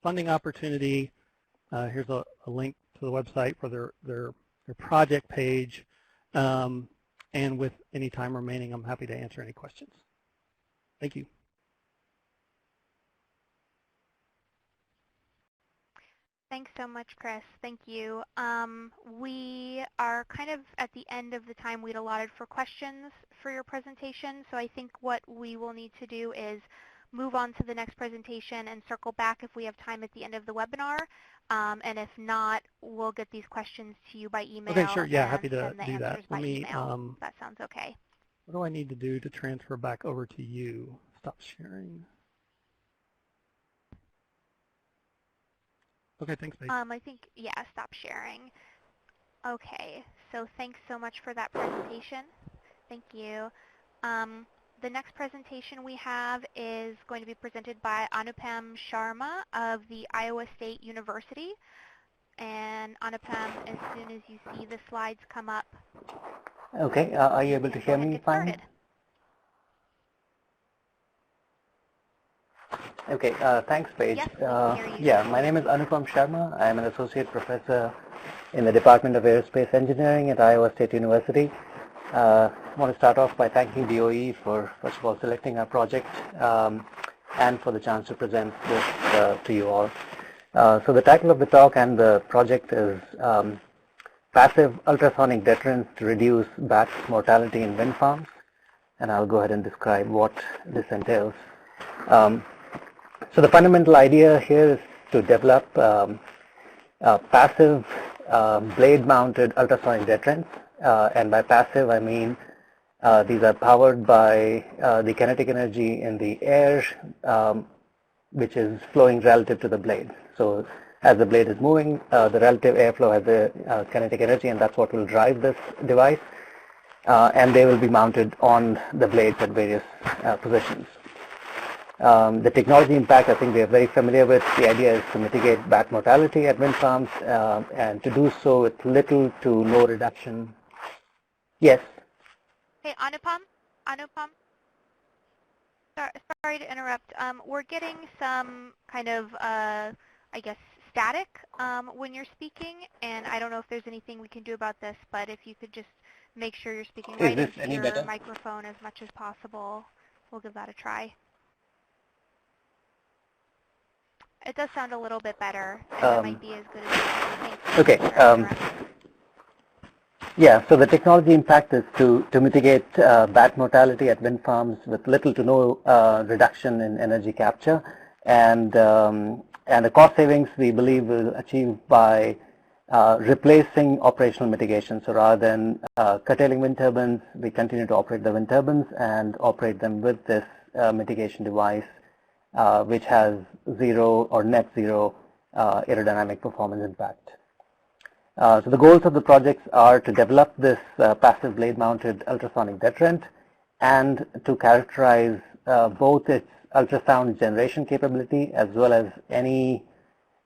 funding opportunity. Here's a link to the website for their project page. And with any time remaining, I'm happy to answer any questions. Thank you. Thanks so much, Cris. Thank you. We are kind of at the end of the time we'd allotted for questions for your presentation, so I think what we will need to do is move on to the next presentation and circle back if we have time at the end of the webinar. And if not, we'll get these questions to you by email. Okay, sure. Yeah, happy to do that. Let me, that sounds okay. What do I need to do to transfer back over to you? Stop sharing. Okay, thanks, Paige. I think, yeah, stop sharing. Okay, so thanks so much for that presentation. Thank you. The next presentation we have is going to be presented by Anupam Sharma of the Iowa State University. And Anupam, as soon as you see the slides come up. Okay, are you able to hear me fine? Okay, thanks, Paige. Yes, we can hear you. Yeah, my name is Anupam Sharma. I am an associate professor in the Department of Aerospace Engineering at Iowa State University. I want to start off by thanking GoE for, first of all, selecting our project and for the chance to present this to you all. So the title of the talk and the project is Passive Ultrasonic Deterrents to Reduce Bat Mortality in Wind Farms, and I'll go ahead and describe what this entails. So the fundamental idea here is to develop passive blade-mounted ultrasonic deterrents, and by passive I mean these are powered by the kinetic energy in the air, which is flowing relative to the blade. So as the blade is moving, the relative airflow has a kinetic energy, and that's what will drive this device, and they will be mounted on the blades at various positions. The technology impact, I think we are very familiar with. The idea is to mitigate bat mortality at wind farms and to do so with little to no reduction. Yes? Hey, Anupam? Sorry to interrupt. We're getting some kind of, I guess, static when you're speaking, and I don't know if there's anything we can do about this, but if you could just make sure you're speaking right into your microphone as much as possible, we'll give that a try. It does sound a little bit better, and that might be as good as okay. Yeah, so the technology impact is to mitigate bat mortality at wind farms with little to no reduction in energy capture, and the cost savings we believe will achieve by replacing operational mitigation. So rather than curtailing wind turbines, we continue to operate the wind turbines and operate them with this mitigation device, which has zero or net zero aerodynamic performance impact. So the goals of the projects are to develop this passive blade-mounted ultrasonic deterrent and to characterize both its ultrasound generation capability as well as any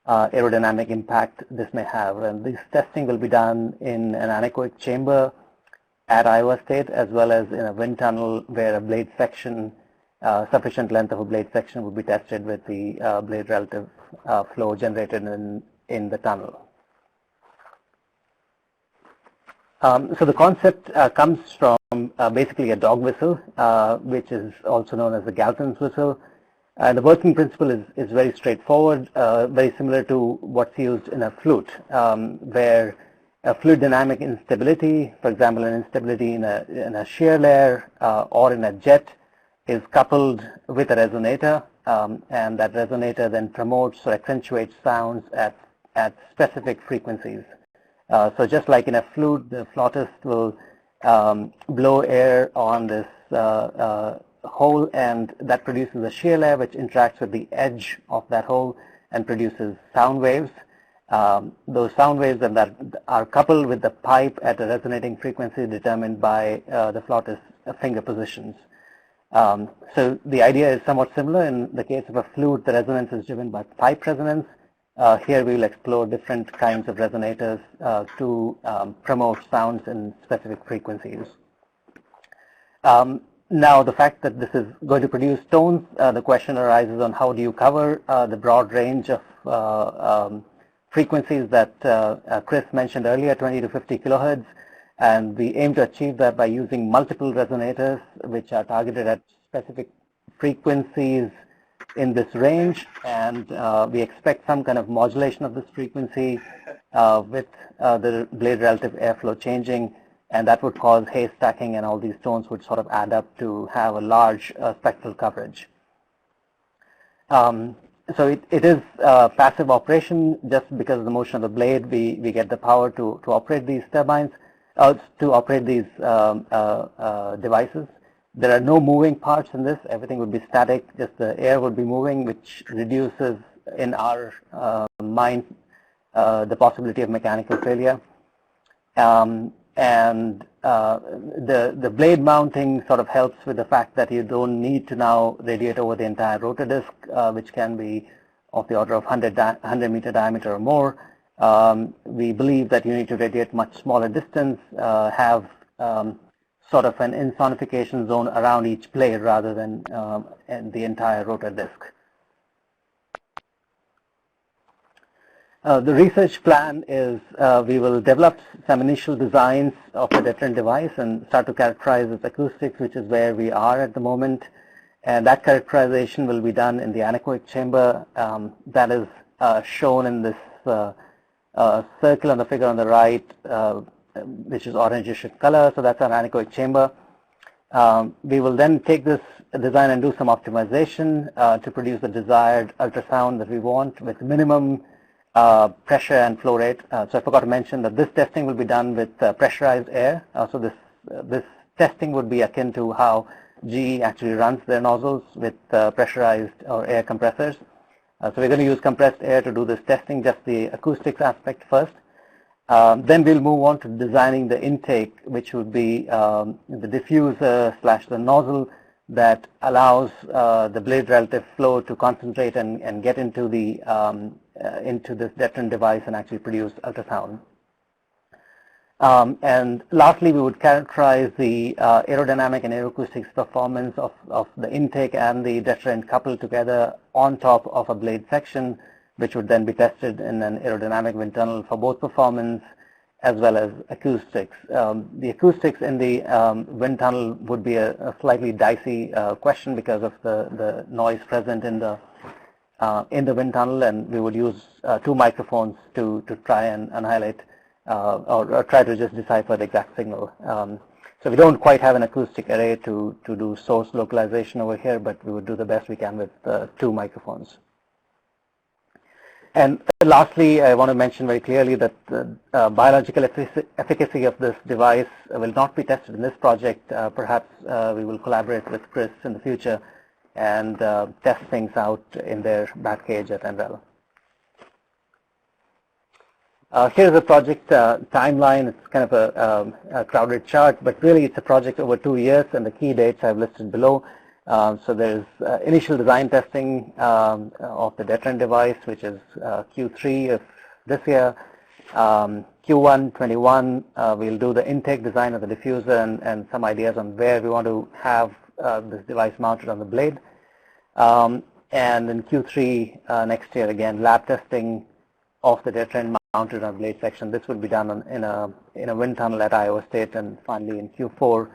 aerodynamic impact this may have. And this testing will be done in an anechoic chamber at Iowa State as well as in a wind tunnel where a blade section, sufficient length of a blade section would be tested with the blade relative flow generated in the tunnel. So the concept comes from basically a dog whistle, which is also known as the Galton's whistle. The working principle is very straightforward, very similar to what's used in a flute, where a fluid dynamic instability, for example, an instability in a shear layer or in a jet, is coupled with a resonator, and that resonator then promotes or accentuates sounds at specific frequencies. So just like in a flute, the flautist will blow air on this hole, and that produces a shear layer which interacts with the edge of that hole and produces sound waves. Those sound waves that are coupled with the pipe at a resonating frequency determined by the flautist's finger positions. So the idea is somewhat similar. In the case of a flute, the resonance is driven by pipe resonance. Here we will explore different kinds of resonators to promote sounds in specific frequencies. Now, the fact that this is going to produce tones, the question arises on how do you cover the broad range of frequencies that Cris mentioned earlier, 20 to 50 kilohertz, and we aim to achieve that by using multiple resonators which are targeted at specific frequencies in this range, and we expect some kind of modulation of this frequency with the blade relative airflow changing, and that would cause haze stacking, and all these tones would sort of add up to have a large spectral coverage. So it is passive operation. Just because of the motion of the blade, we get the power to operate these turbines, to operate these devices. There are no moving parts in this. Everything would be static. Just the air would be moving, which reduces, in our mind, the possibility of mechanical failure. And the blade mounting sort of helps with the fact that you don't need to now radiate over the entire rotor disc, which can be of the order of 100 meter diameter or more. We believe that you need to radiate much smaller distance, have sort of an insonification zone around each blade rather than the entire rotor disc. The research plan is we will develop some initial designs of the deterrent device and start to characterize its acoustics, which is where we are at the moment. And that characterization will be done in the anechoic chamber that is shown in this circle on the figure on the right, which is orangish in color. So that's our anechoic chamber. We will then take this design and do some optimization to produce the desired ultrasound that we want with minimum pressure and flow rate. So I forgot to mention that this testing will be done with pressurized air. So this testing would be akin to how GE actually runs their nozzles with pressurized or air compressors. So we're going to use compressed air to do this testing, just the acoustics aspect first. Then we'll move on to designing the intake, which would be the diffuser / the nozzle that allows the blade relative flow to concentrate and get into this deterrent device and actually produce ultrasound. And lastly, we would characterize the aerodynamic and aeroacoustics performance of the intake and the deterrent coupled together on top of a blade section, which would then be tested in an aerodynamic wind tunnel for both performance as well as acoustics. The acoustics in the wind tunnel would be a slightly dicey question because of the noise present in the wind tunnel, and we would use two microphones to try and highlight or try to just decipher the exact signal. So we don't quite have an acoustic array to do source localization over here, but we would do the best we can with two microphones. And lastly, I want to mention very clearly that the biological efficacy of this device will not be tested in this project. Perhaps we will collaborate with Cris in the future and test things out in their bat cage at NREL. Here's a project timeline. It's kind of a crowded chart, but really it's a project over 2 years, and the key dates I've listed below. So there's initial design testing of the deterrent device, which is Q3 of this year. Q1 21, we'll do the intake design of the diffuser and some ideas on where we want to have this device mounted on the blade. And in Q3 next year, again, lab testing of the deterrent mounted on the blade section. This would be done in a wind tunnel at Iowa State, and finally in Q4,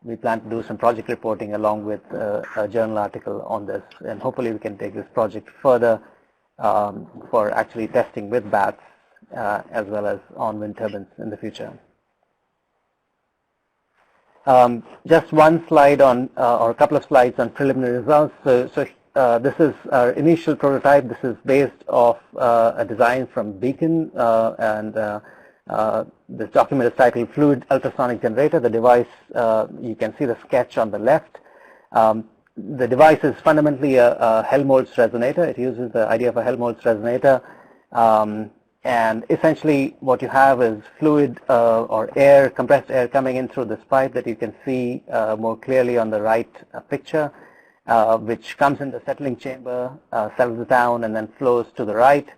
we plan to do some project reporting along with a journal article on this, and hopefully we can take this project further for actually testing with bats as well as on wind turbines in the future. Just one slide on, or a couple of slides on preliminary results. So this is our initial prototype. This is based off a design from Beacon, and this document is titled Fluid Ultrasonic Generator. The device, you can see the sketch on the left. The device is fundamentally a Helmholtz resonator. It uses the idea of a Helmholtz resonator. And essentially what you have is fluid or air, compressed air coming in through this pipe that you can see more clearly on the right picture, which comes in the settling chamber, settles down, and then flows to the right.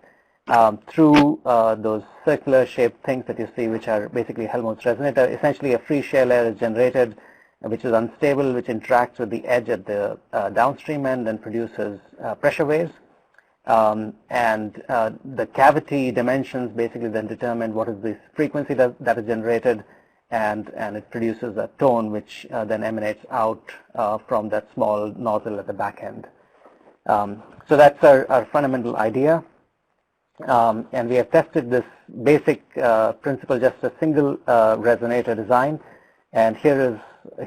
Through those circular shaped things that you see, which are basically Helmholtz resonator. Essentially a free shell air is generated, which is unstable, which interacts with the edge at the downstream end and produces pressure waves. And the cavity dimensions basically then determine what is the frequency that is generated, and it produces a tone which then emanates out from that small nozzle at the back end. So that's our fundamental idea. And we have tested this basic principle, just a single resonator design. And here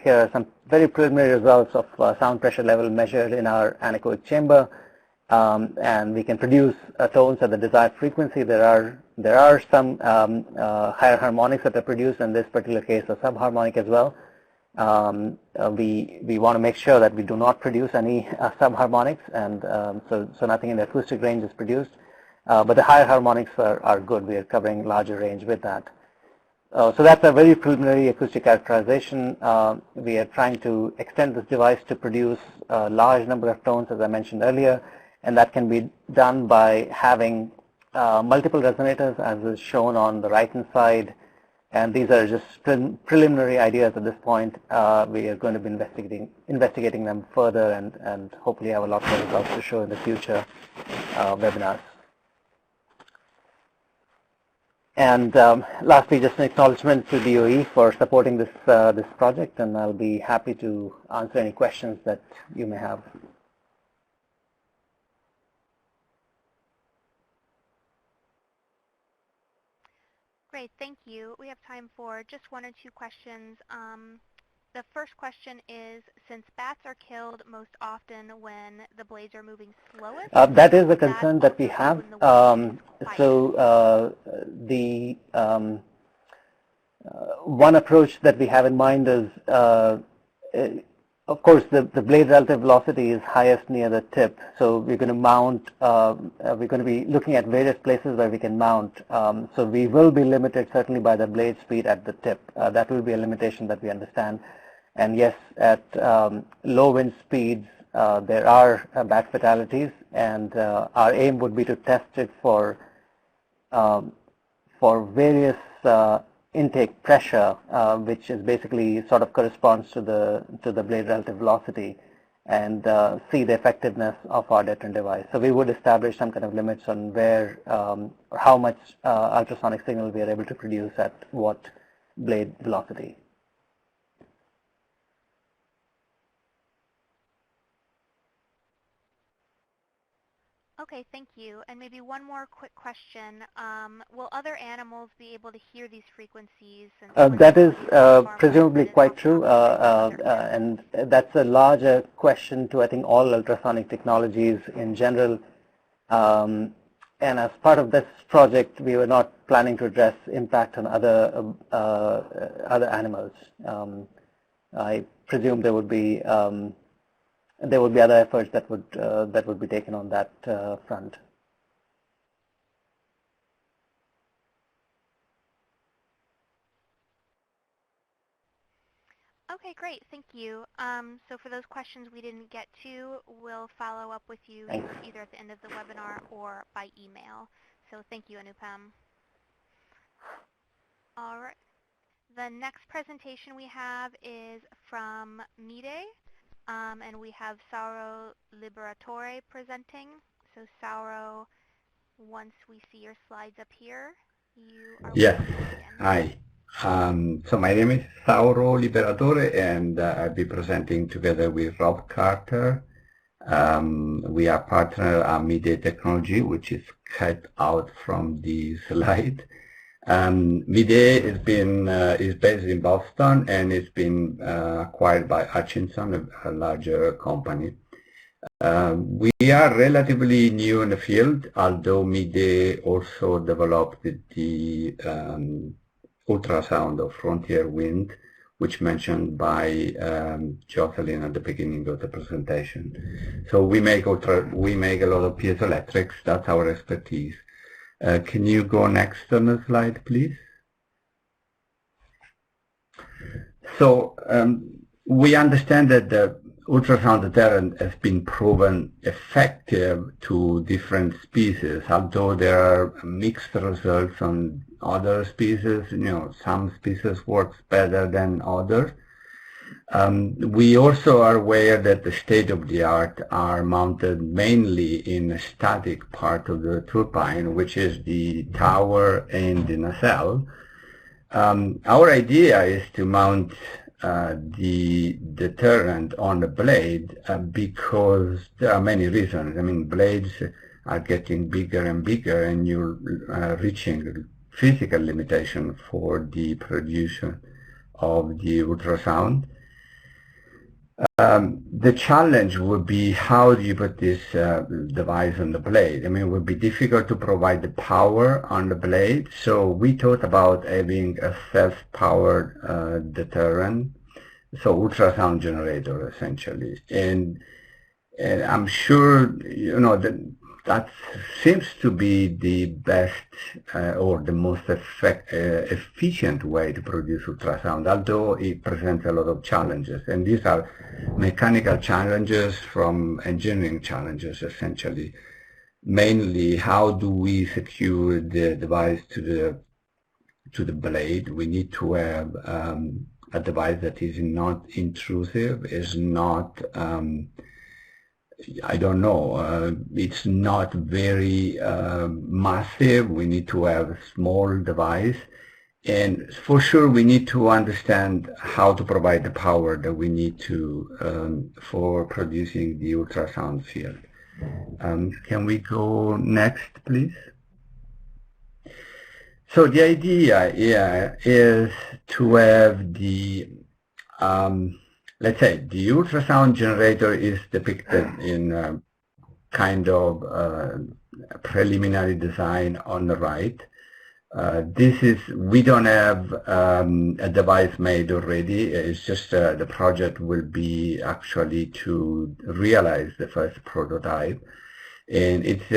are some very preliminary results of sound pressure level measured in our anechoic chamber. And we can produce tones at the desired frequency. There are some higher harmonics that are produced, in this particular case a subharmonic as well. We want to make sure that we do not produce any subharmonics, and so nothing in the acoustic range is produced. But the higher harmonics are good. We are covering larger range with that. So that's a very preliminary acoustic characterization. We are trying to extend this device to produce a large number of tones, as I mentioned earlier, and that can be done by having multiple resonators, as is shown on the right-hand side. And these are just preliminary ideas at this point. We are going to be investigating them further, and hopefully have a lot more results to show in the future webinars. And lastly, just an acknowledgement to DOE for supporting this project, and I'll be happy to answer any questions that you may have. Great, thank you. We have time for just one or two questions. The first question is, since bats are killed most often when the blades are moving slowest? That is a concern that we have. So the one approach that we have in mind is, of course, the blade relative velocity is highest near the tip. So we're going to mount, we're going to be looking at various places where we can mount. So we will be limited certainly by the blade speed at the tip. That will be a limitation that we understand. And yes, at low wind speeds, there are bat fatalities, and our aim would be to test it for various intake pressure, which is basically sort of corresponds to the blade relative velocity, and see the effectiveness of our deterrent device. So we would establish some kind of limits on where, how much ultrasonic signal we are able to produce at what blade velocity. Okay, thank you. And maybe one more quick question. Will other animals be able to hear these frequencies? That is presumably quite true, and that's a larger question to, I think, all ultrasonic technologies in general. And as part of this project, we were not planning to address impact on other animals. I presume there would be other efforts that would be taken on that front. Okay, great. Thank you. So for those questions we didn't get to, we'll follow up with you either at the end of the webinar or by email. So thank you, Anupam. All right. The next presentation we have is from MIDE. And we have Sauro Liberatore presenting. So Sauro, once we see your slides up here, you are Yes. Hi. So my name is Sauro Liberatore, and I'll be presenting together with Rob Carter. We are partner at MIDE Technology, which is cut out from the slide. MIDE is based in Boston, and it's been acquired by Hutchinson, a larger company. We are relatively new in the field, although MIDE also developed the ultrasound of frontier wind, which mentioned by Jocelyn at the beginning of the presentation. So we make a lot of piezoelectrics. That's our expertise. Can you go next on the slide, please? So we understand that the ultrasound deterrent has been proven effective to different species, although there are mixed results on other species. Some species works better than others. We also are aware that the state-of-the-art are mounted mainly in the static part of the turbine, which is the tower and the nacelle. Our idea is to mount the deterrent on the blade because there are many reasons. I mean, blades are getting bigger and bigger, and you're reaching physical limitation for the production of the ultrasound. The challenge would be, how do you put this device on the blade? I mean, it would be difficult to provide the power on the blade, so we thought about having a self-powered deterrent, so ultrasound generator essentially. And I'm sure that seems to be the best or the most efficient way to produce ultrasound, although it presents a lot of challenges. And these are mechanical challenges from engineering challenges, essentially. Mainly, how do we secure the device to the blade? We need to have a device that is not intrusive, is not I don't know, it's not very massive. We need to have a small device, and for sure we need to understand how to provide the power that we need to for producing the ultrasound field. Can we go next, please? So the idea here is to have the let's say the ultrasound generator is depicted in a kind of preliminary design on the right. We don't have a device made already. It's just the project will be actually to realize the first prototype, and it's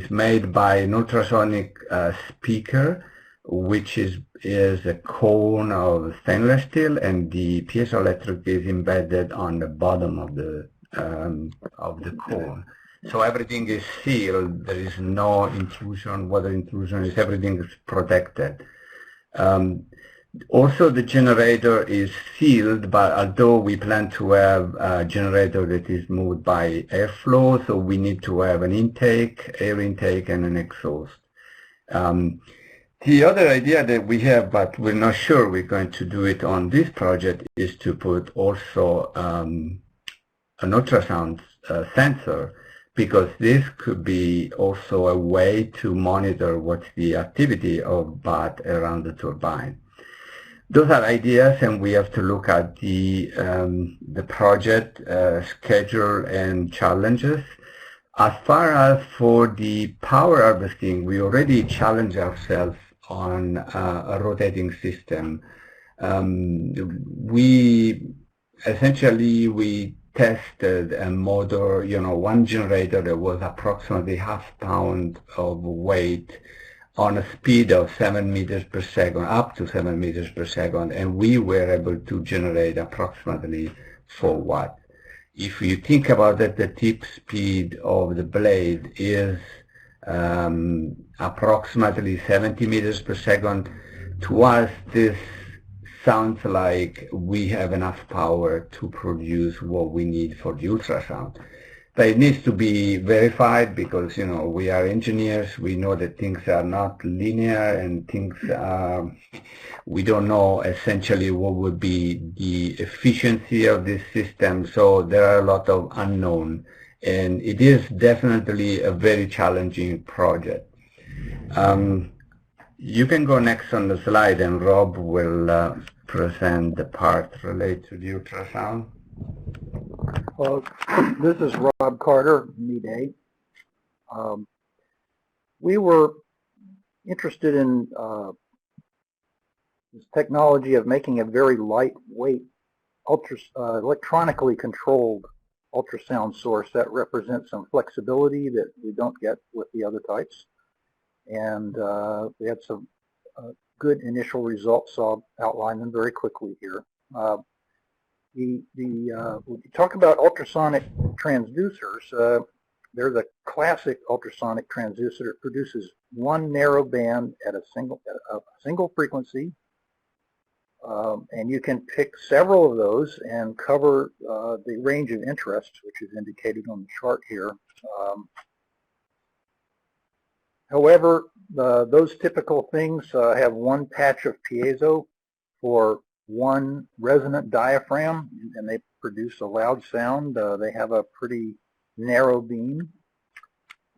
made by an ultrasonic speaker, which is a cone of stainless steel, and the piezoelectric is embedded on the bottom of the cone. So everything is sealed. There is no intrusion, water intrusion. Everything is protected. Also, the generator is sealed, but although we plan to have a generator that is moved by airflow, so we need to have an intake, air intake, and an exhaust. The other idea that we have, but we're not sure we're going to do it on this project, is to put also an ultrasound sensor, because this could be also a way to monitor what's the activity of bat around the turbine. Those are ideas, and we have to look at the project schedule and challenges. As far as for the power harvesting, we already challenged ourselves on a rotating system. We tested a motor, one generator that was approximately half pound of weight on a speed of 7 meters per second, up to 7 meters per second, and we were able to generate approximately 4 watts. If you think about it, the tip speed of the blade is approximately 70 meters per second. To us, this sounds like we have enough power to produce what we need for the ultrasound. But it needs to be verified, because we are engineers. We know that things are not linear, and things we don't know essentially what would be the efficiency of this system. So there are a lot of unknown, and it is definitely a very challenging project. You can go next on the slide, and Rob will present the part related to the ultrasound. This is Rob Carter, MEDA. We were interested in this technology of making a very lightweight, electronically controlled ultrasound source that represents some flexibility that we don't get with the other types. And we had some good initial results, so I'll outline them very quickly here. When you talk about ultrasonic transducers, there's a classic ultrasonic transducer that produces one narrow band at a single frequency, and you can pick several of those and cover the range of interest, which is indicated on the chart here. However, those typical things have one patch of piezo for one resonant diaphragm, and they produce a loud sound. They have a pretty narrow beam,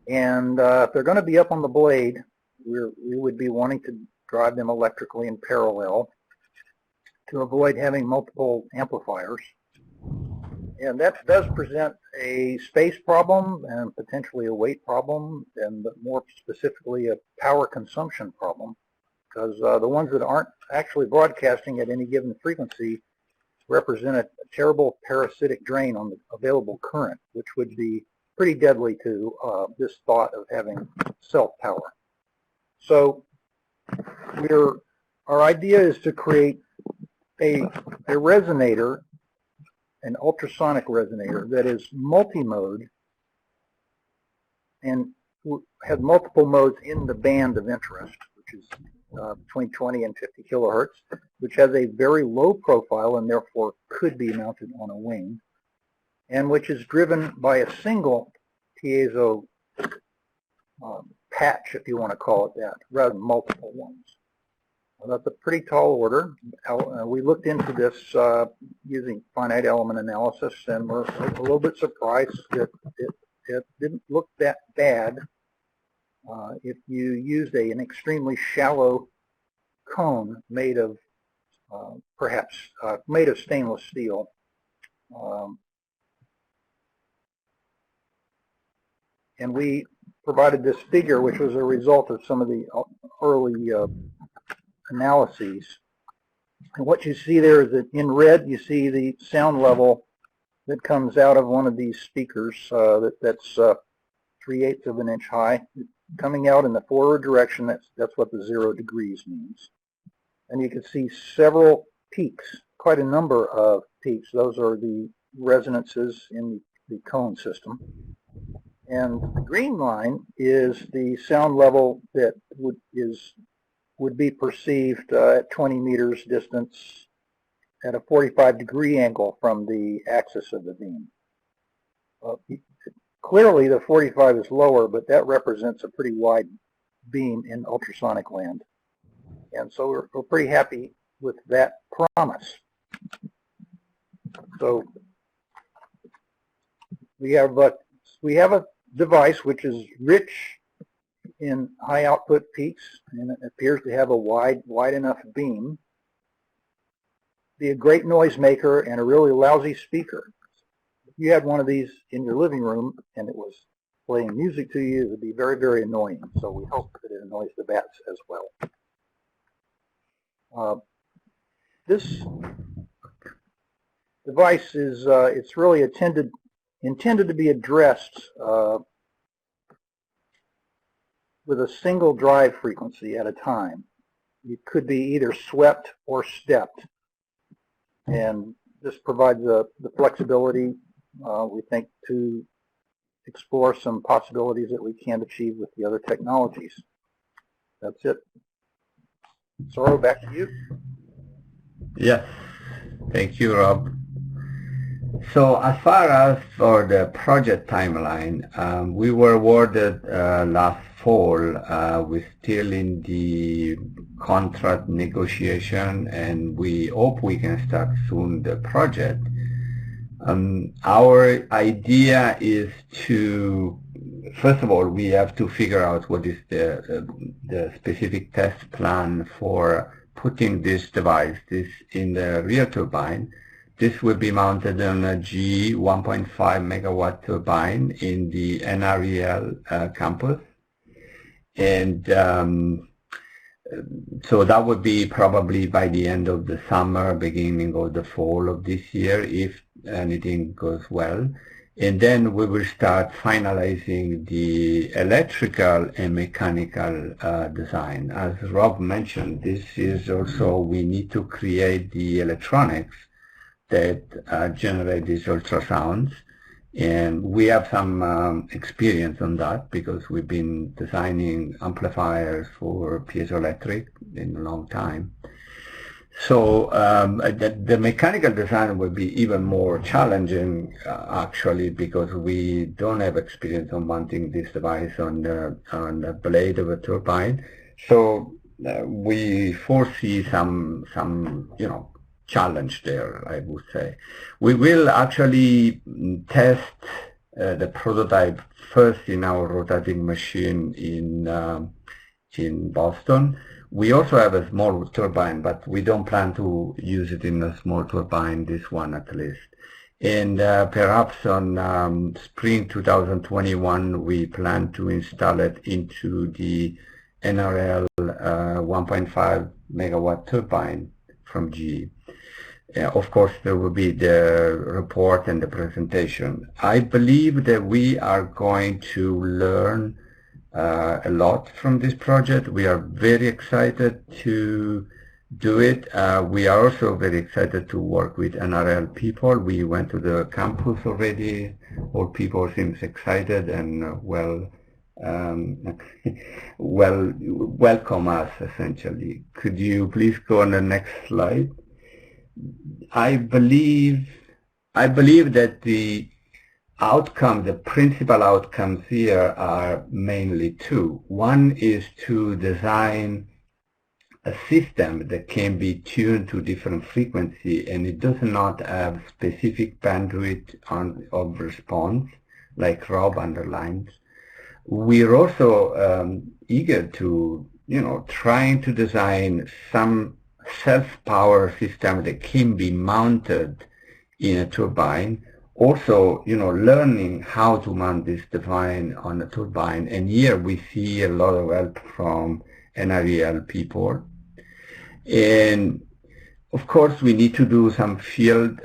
and if they're going to be up on the blade, we would be wanting to drive them electrically in parallel to avoid having multiple amplifiers. And that does present a space problem and potentially a weight problem, and more specifically a power consumption problem, because the ones that aren't actually broadcasting at any given frequency represent a terrible parasitic drain on the available current, which would be pretty deadly to this thought of having self-power. So our idea is to create a resonator, an ultrasonic resonator that is multi-mode and has multiple modes in the band of interest, which is between 20 and 50 kilohertz, which has a very low profile and therefore could be mounted on a wing, and which is driven by a single piezo patch, if you want to call it that, rather than multiple ones. Well, that's a pretty tall order. We looked into this using finite element analysis, and we're a little bit surprised that it didn't look that bad if you used an extremely shallow cone made of perhaps made of stainless steel. And we provided this figure, which was a result of some of the early analyses. And what you see there is that in red you see the sound level that comes out of one of these speakers that's 3/8 of an inch high. coming out in the forward direction. That's what the 0 degrees means. And you can see several peaks, quite a number of peaks. Those are the resonances in the cone system. And the green line is the sound level that would be perceived at 20 meters distance at a 45-degree angle from the axis of the beam. Clearly the 45 is lower, but that represents a pretty wide beam in ultrasonic land. And so we're pretty happy with that promise. So we have a device which is rich in high output peaks, and it appears to have a wide enough beam, be a great noise maker, and a really lousy speaker. If you had one of these in your living room and it was playing music to you, it would be very, very annoying. So we hope that it annoys the bats as well. This device is it's really intended to be addressed with a single drive frequency at a time. It could be either swept or stepped, and this provides the flexibility, we think, to explore some possibilities that we can't achieve with the other technologies. That's it. Soro, back to you. Yes, thank you, Rob. So as far as for the project timeline, we were awarded last fall. We're still in the contract negotiation, and we hope we can start soon the project. Our idea is to, first of all, we have to figure out what is the specific test plan for putting this device, in the real turbine. This will be mounted on a GE 1.5 megawatt turbine in the NREL campus. And so that would be probably by the end of the summer, beginning of the fall of this year, if anything goes well. And then we will start finalizing the electrical and mechanical design. As Rob mentioned, this is also, we need to create the electronics that generate these ultrasounds. And we have some experience on that because we've been designing amplifiers for piezoelectric in a long time. So the mechanical design will be even more challenging, actually, because we don't have experience on mounting this device on the blade of a turbine. So we foresee some challenge there, I would say. We will actually test the prototype first in our rotating machine in Boston. We also have a small turbine, but we don't plan to use it in a small turbine, this one at least. And perhaps on spring 2021, we plan to install it into the NREL 1.5 megawatt turbine from GE. Of course, there will be the report and the presentation. I believe that we are going to learn a lot from this project. We are very excited to do it. We are also very excited to work with NREL people. We went to the campus already. All people seems excited and welcome us, essentially. Could you please go on the next slide? I believe that the principal outcomes here are mainly two. One is to design a system that can be tuned to different frequency, and it does not have specific bandwidth of response, like Rob underlines. We're also eager to, trying to design some self-power system that can be mounted in a turbine. Also, learning how to mount this device on a turbine. And here we see a lot of help from NREL people. And of course, we need to do some field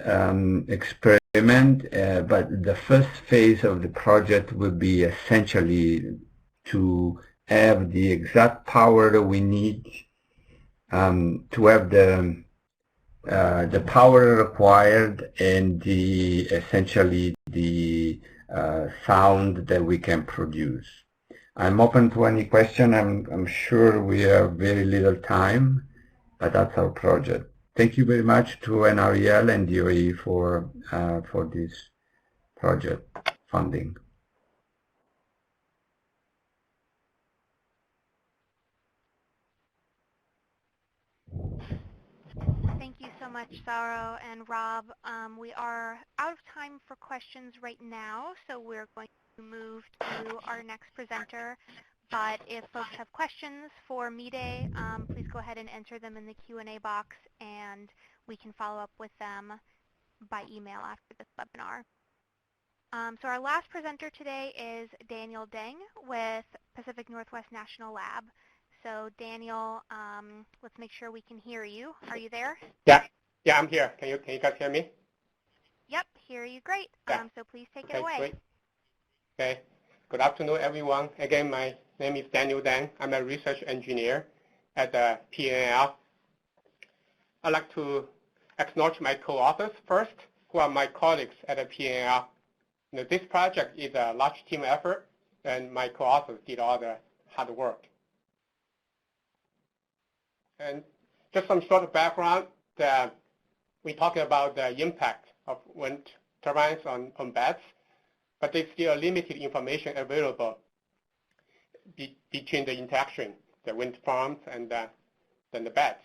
experiment, but the first phase of the project will be essentially to have the exact power that we need to have the power required and essentially the sound that we can produce. I'm open to any question. I'm sure we have very little time, but that's our project. Thank you very much to NREL and GoE for this project funding. Thank you so much, Sauro and Rob. We are out of time for questions right now, so we're going to move to our next presenter. But if folks have questions for Me-Day, please go ahead and enter them in the Q&A box, and we can follow up with them by email after this webinar. So our last presenter today is Daniel Deng with Pacific Northwest National Lab. So Daniel, let's make sure we can hear you. Are you there? Yeah, I'm here. Can you guys hear me? Yep, hear you great. Yeah. So please take it away. Great. Okay. Good afternoon, everyone. Again, my name is Daniel Deng. I'm a research engineer at the PNL. I'd like to acknowledge my co-authors first, who are my colleagues at the PNL. This project is a large team effort, and my co-authors did all the hard work. And just some short background, we're talking about the impact of wind turbines on bats, but there's still limited information available between the interaction, the wind farms and then the bats.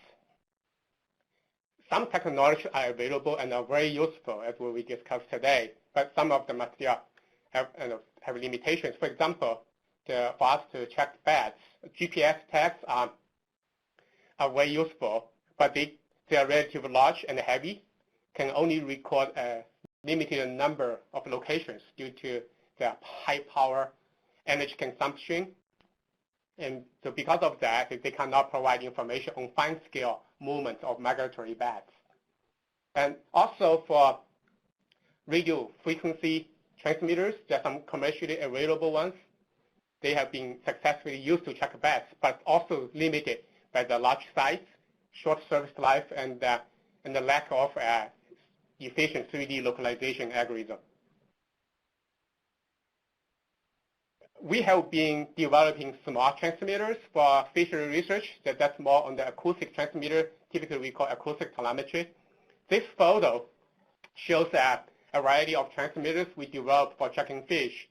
Some technologies are available and are very useful, as we discussed today, but some of them are still have limitations. For example, for us to check bats, GPS tags are very useful, but they are relatively large and heavy, can only record a limited number of locations due to the high power energy consumption. And so because of that, they cannot provide information on fine scale movements of migratory bats. And also for radio frequency transmitters, there are some commercially available ones. They have been successfully used to check bats, but also limited by the large size, short service life, and the lack of efficient 3D localization algorithm. We have been developing smart transmitters for fishery research. That's more on the acoustic transmitter. Typically, we call acoustic telemetry. This photo shows a variety of transmitters we developed for tracking fish.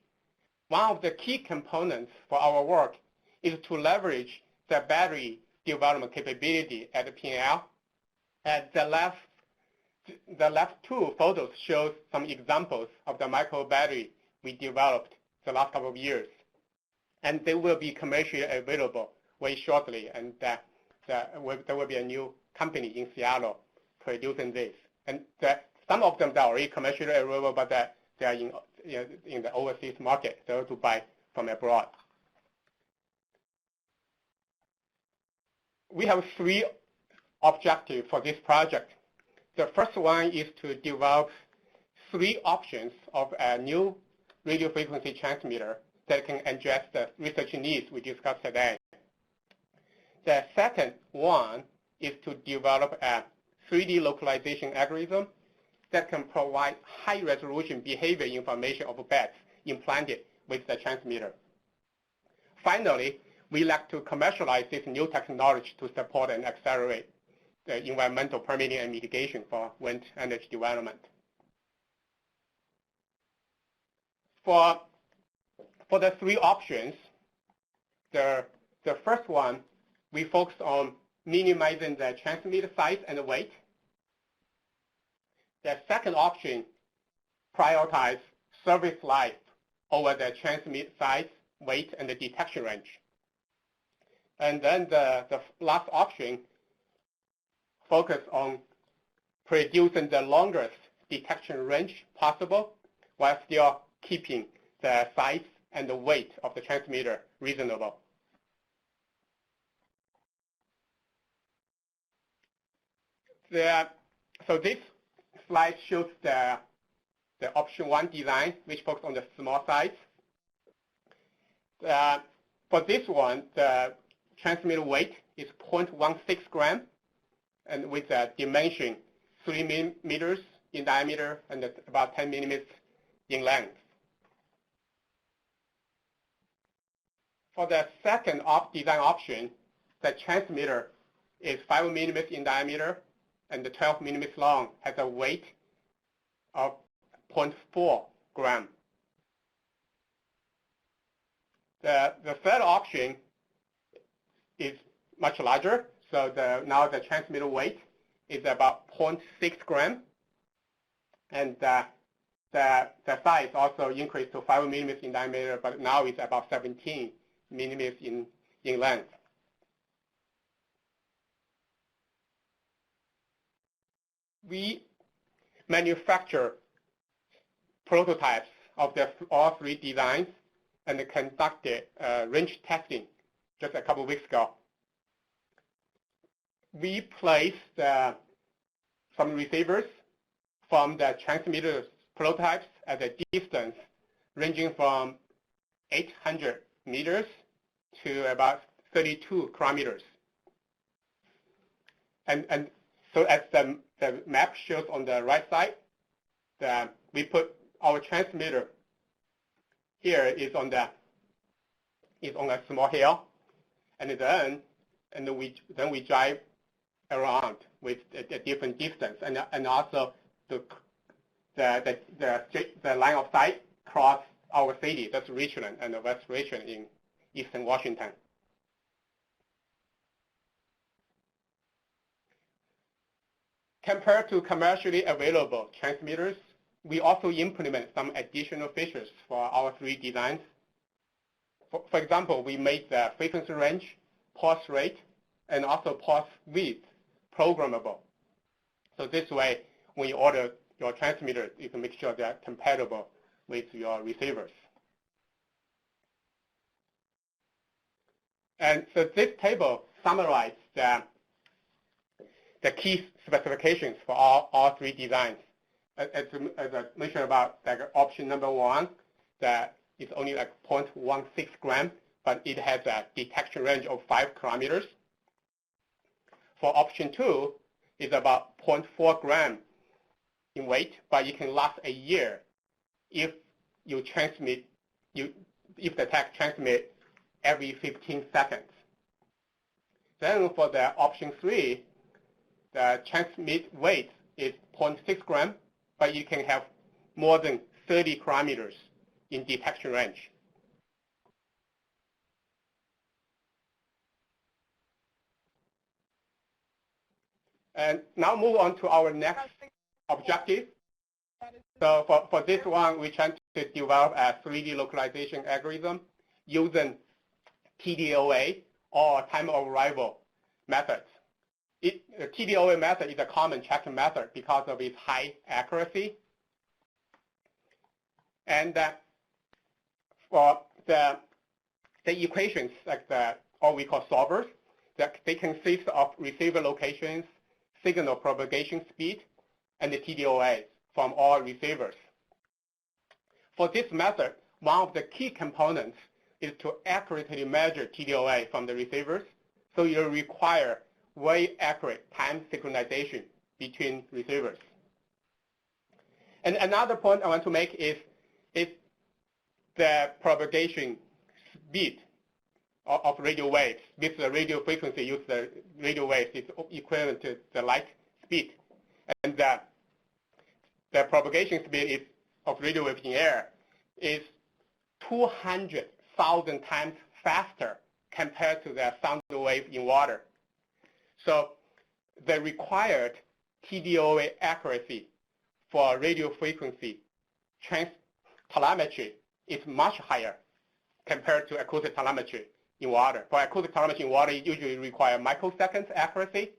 One of the key components for our work is to leverage the battery development capability at the PNL. At the left two photos show some examples of the micro battery we developed the last couple of years. And they will be commercially available very shortly. And there will be a new company in Seattle producing this. And some of them are already commercially available, but they are in the overseas market. They have to buy from abroad. We have three objectives for this project. The first one is to develop three options of a new radio frequency transmitter that can address the research needs we discussed today. The second one is to develop a 3D localization algorithm that can provide high-resolution behavior information of bats implanted with the transmitter. Finally, we like to commercialize this new technology to support and accelerate the environmental permitting and mitigation for wind energy development. For the three options, the first one, we focus on minimizing the transmitter size and weight. The second option prioritizes service life over the transmit size, weight, and the detection range. And then the last option focus on producing the longest detection range possible while still keeping the size and the weight of the transmitter reasonable. So this slide shows the option one design, which focuses on the small size. For this one, the transmitter weight is 0.16 gram, and with a dimension 3 millimeters in diameter and about 10 millimeters in length. For the second design option, the transmitter is 5 millimeters in diameter and 12 millimeters long, has a weight of 0.4 gram. The third option is much larger, so now the transmitter weight is about 0.6 gram, and the size also increased to 5 millimeters in diameter, but now it's about 17 millimeters in length. We manufacture prototypes of all three designs and conducted range testing just a couple of weeks ago. We placed some receivers from the transmitter prototypes at a distance ranging from 800 meters to about 32 kilometers. And so as the map shows on the right side, we put our transmitter here is on a small hill, and then we drive around with a different distance, and also the line of sight cross our city, that's Richland and West Richland in eastern Washington. Compared to commercially available transmitters, we also implement some additional features for our three designs. For example, we made the frequency range, pulse rate, and also pulse width programmable. So this way, when you order your transmitter, you can make sure they're compatible with your receivers. And so this table summarizes the key specifications for all three designs. As I mentioned about option number one, that is only like 0.16 gram, but it has a detection range of 5 kilometers. For option two, it's about 0.4 gram in weight, but it can last a year if you transmit, if the tech transmit every 15 seconds. Then for the option three, the transmit weight is 0.6 gram, but you can have more than 30 kilometers in detection range. And now move on to our next objective. So for this one, we try to develop a 3D localization algorithm using TDOA or time of arrival methods. The TDOA method is a common tracking method because of its high accuracy. And for the equations, like what we call solvers, that they consist of receiver locations, signal propagation speed, and the TDOA from all receivers. For this method, one of the key components is to accurately measure TDOA from the receivers, so you require very accurate time synchronization between receivers. And another point I want to make is the propagation speed of radio waves. With the radio frequency used, the radio waves is equivalent to the light speed. And the propagation speed of radio waves in air is 200,000 times faster compared to the sound wave in water. So the required TDOA accuracy for radio frequency telemetry is much higher compared to acoustic telemetry in water. For acoustic telemetry in water, it usually requires microseconds accuracy.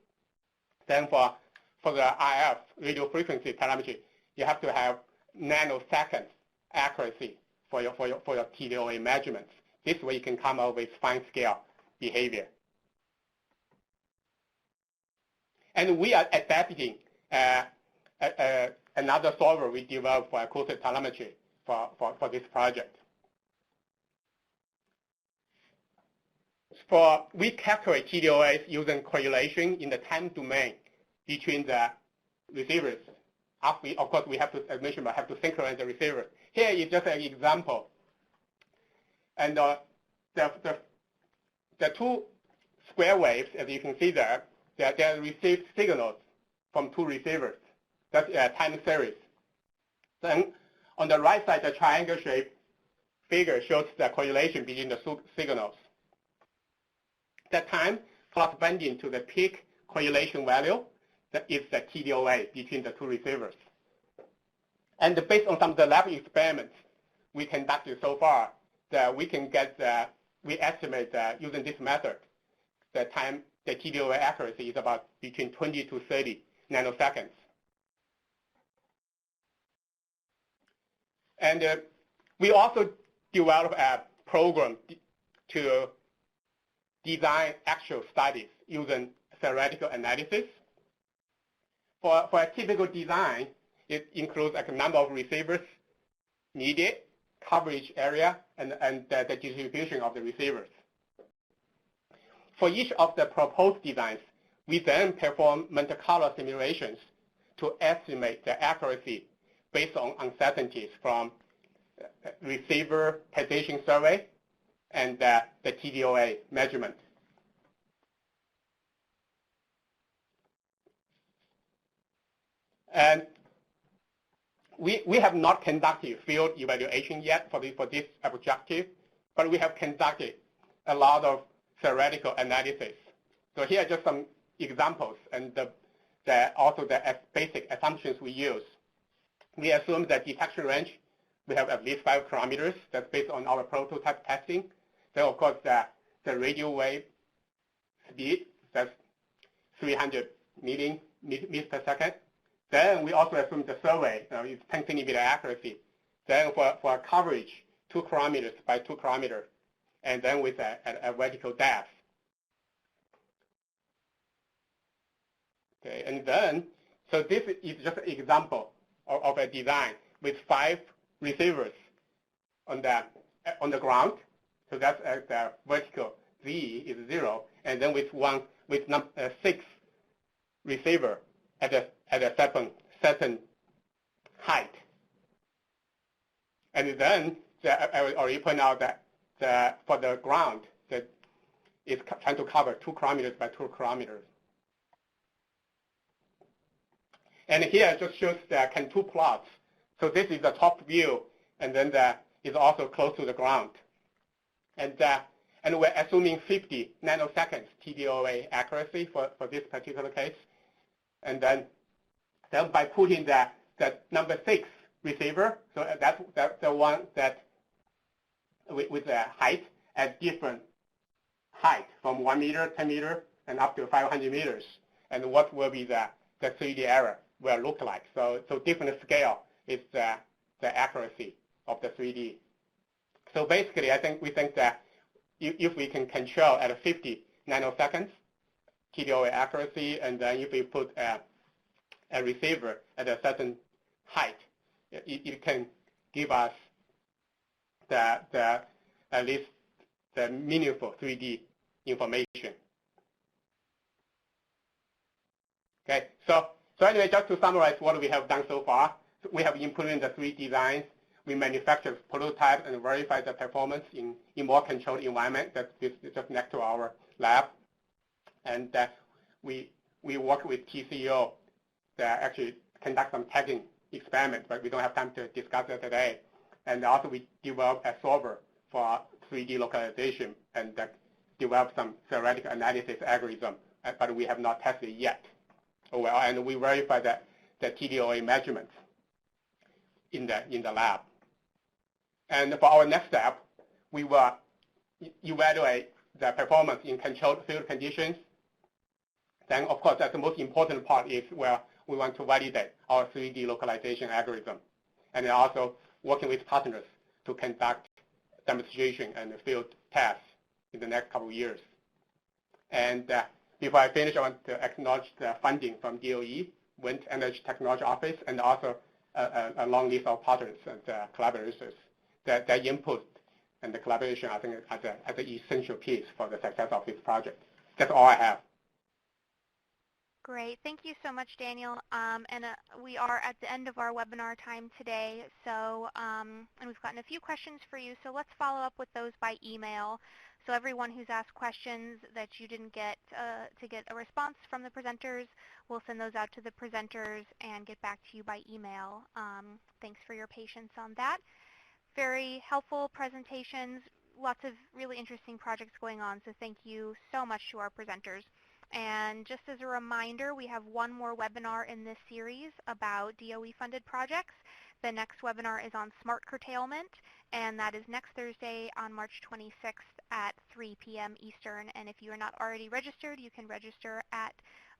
Then for the RF, radio frequency telemetry, you have to have nanoseconds accuracy for your TDOA measurements. This way you can come up with fine-scale behavior. And we are adapting another solver we developed for acoustic telemetry for this project. we calculate TDOAs using correlation in the time domain between the receivers. Of course, we have to, as mentioned, have to synchronize the receivers. Here is just an example. And the two square waves, as you can see there, they are received signals from two receivers. That's a time series. Then on the right side, the triangle shape figure shows the correlation between the signals. The time corresponding to the peak correlation value, that is the TDOA between the two receivers. And based on some of the lab experiments we conducted so far, that we can get we estimate that using this method, the TDOA accuracy is about between 20 to 30 nanoseconds. And we also developed a program to design actual studies using theoretical analysis. For a typical design, it includes a number of receivers needed, coverage area, and the distribution of the receivers. For each of the proposed designs, we then perform Monte Carlo simulations to estimate the accuracy based on uncertainties from receiver position survey and the TDOA measurement. And we have not conducted field evaluation yet for this objective, but we have conducted a lot of theoretical analysis. So here are just some examples and also the basic assumptions we use. We assume that detection range, we have at least 5 kilometers. That's based on our prototype testing. Then, of course, the radio wave speed, that's 300 meters per second. Then we also assume the survey is 10 centimeter accuracy. Then for coverage, 2 kilometers by 2 kilometers, and then with a vertical depth. Okay, and then, so this is just an example of a design with 5 receivers on the ground. So that's the vertical Z is 0, and then with 6 receiver at a certain height. And then I already point out that for the ground, that it's trying to cover 2 kilometers by 2 kilometers. And here it just shows the contour plots. So this is the top view, and then is also close to the ground. And we're assuming 50 nanoseconds TDOA accuracy for this particular case. And then by putting the number 6 receiver, so that's the one that with the height at different height from 1 meter, 10 meter, and up to 500 meters. And what will be the 3D error will look like. So different scale is the accuracy of the 3D. So basically, we think that if we can control at 50 nanoseconds TDOA accuracy, and then if we put a receiver at a certain height, it can give us at least the meaningful 3D information. Okay, so anyway, just to summarize what we have done so far, we have implemented the 3 designs. We manufacture prototypes and verify the performance in more controlled environment that's just next to our lab. And we work with TCO that actually conduct some tagging experiments, but we don't have time to discuss that today. And also we develop a solver for 3D localization and develop some theoretical analysis algorithm, but we have not tested it yet. Well, and we verify the TDOA measurements in the lab. And for our next step, we will evaluate the performance in controlled field conditions. Then, of course, that's the most important part is where we want to validate our 3D localization algorithm. And then also working with partners to conduct demonstration and field tests in the next couple of years. And before I finish, I want to acknowledge the funding from GoE, Wind Energy Technology Office, and also a long list of partners and collaborators that input and the collaboration, I think, as an essential piece for the success of this project. That's all I have. Great. Thank you so much, Daniel. We are at the end of our webinar time today, so and we've gotten a few questions for you, so let's follow up with those by email. So everyone who's asked questions that you didn't get to get a response from the presenters, we'll send those out to the presenters and get back to you by email. Thanks for your patience on that. Very helpful presentations, lots of really interesting projects going on, so thank you so much to our presenters. And just as a reminder, we have one more webinar in this series about DOE-funded projects. The next webinar is on smart curtailment, and that is next Thursday on March 26th at 3 p.m. Eastern. And if you are not already registered, you can register at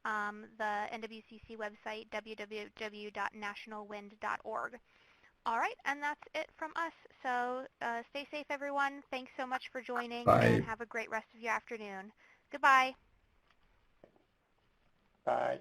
the NWCC website, www.nationalwind.org. All right, and that's it from us. So stay safe, everyone. Thanks so much for joining, and have a great rest of your afternoon. Goodbye. Bye.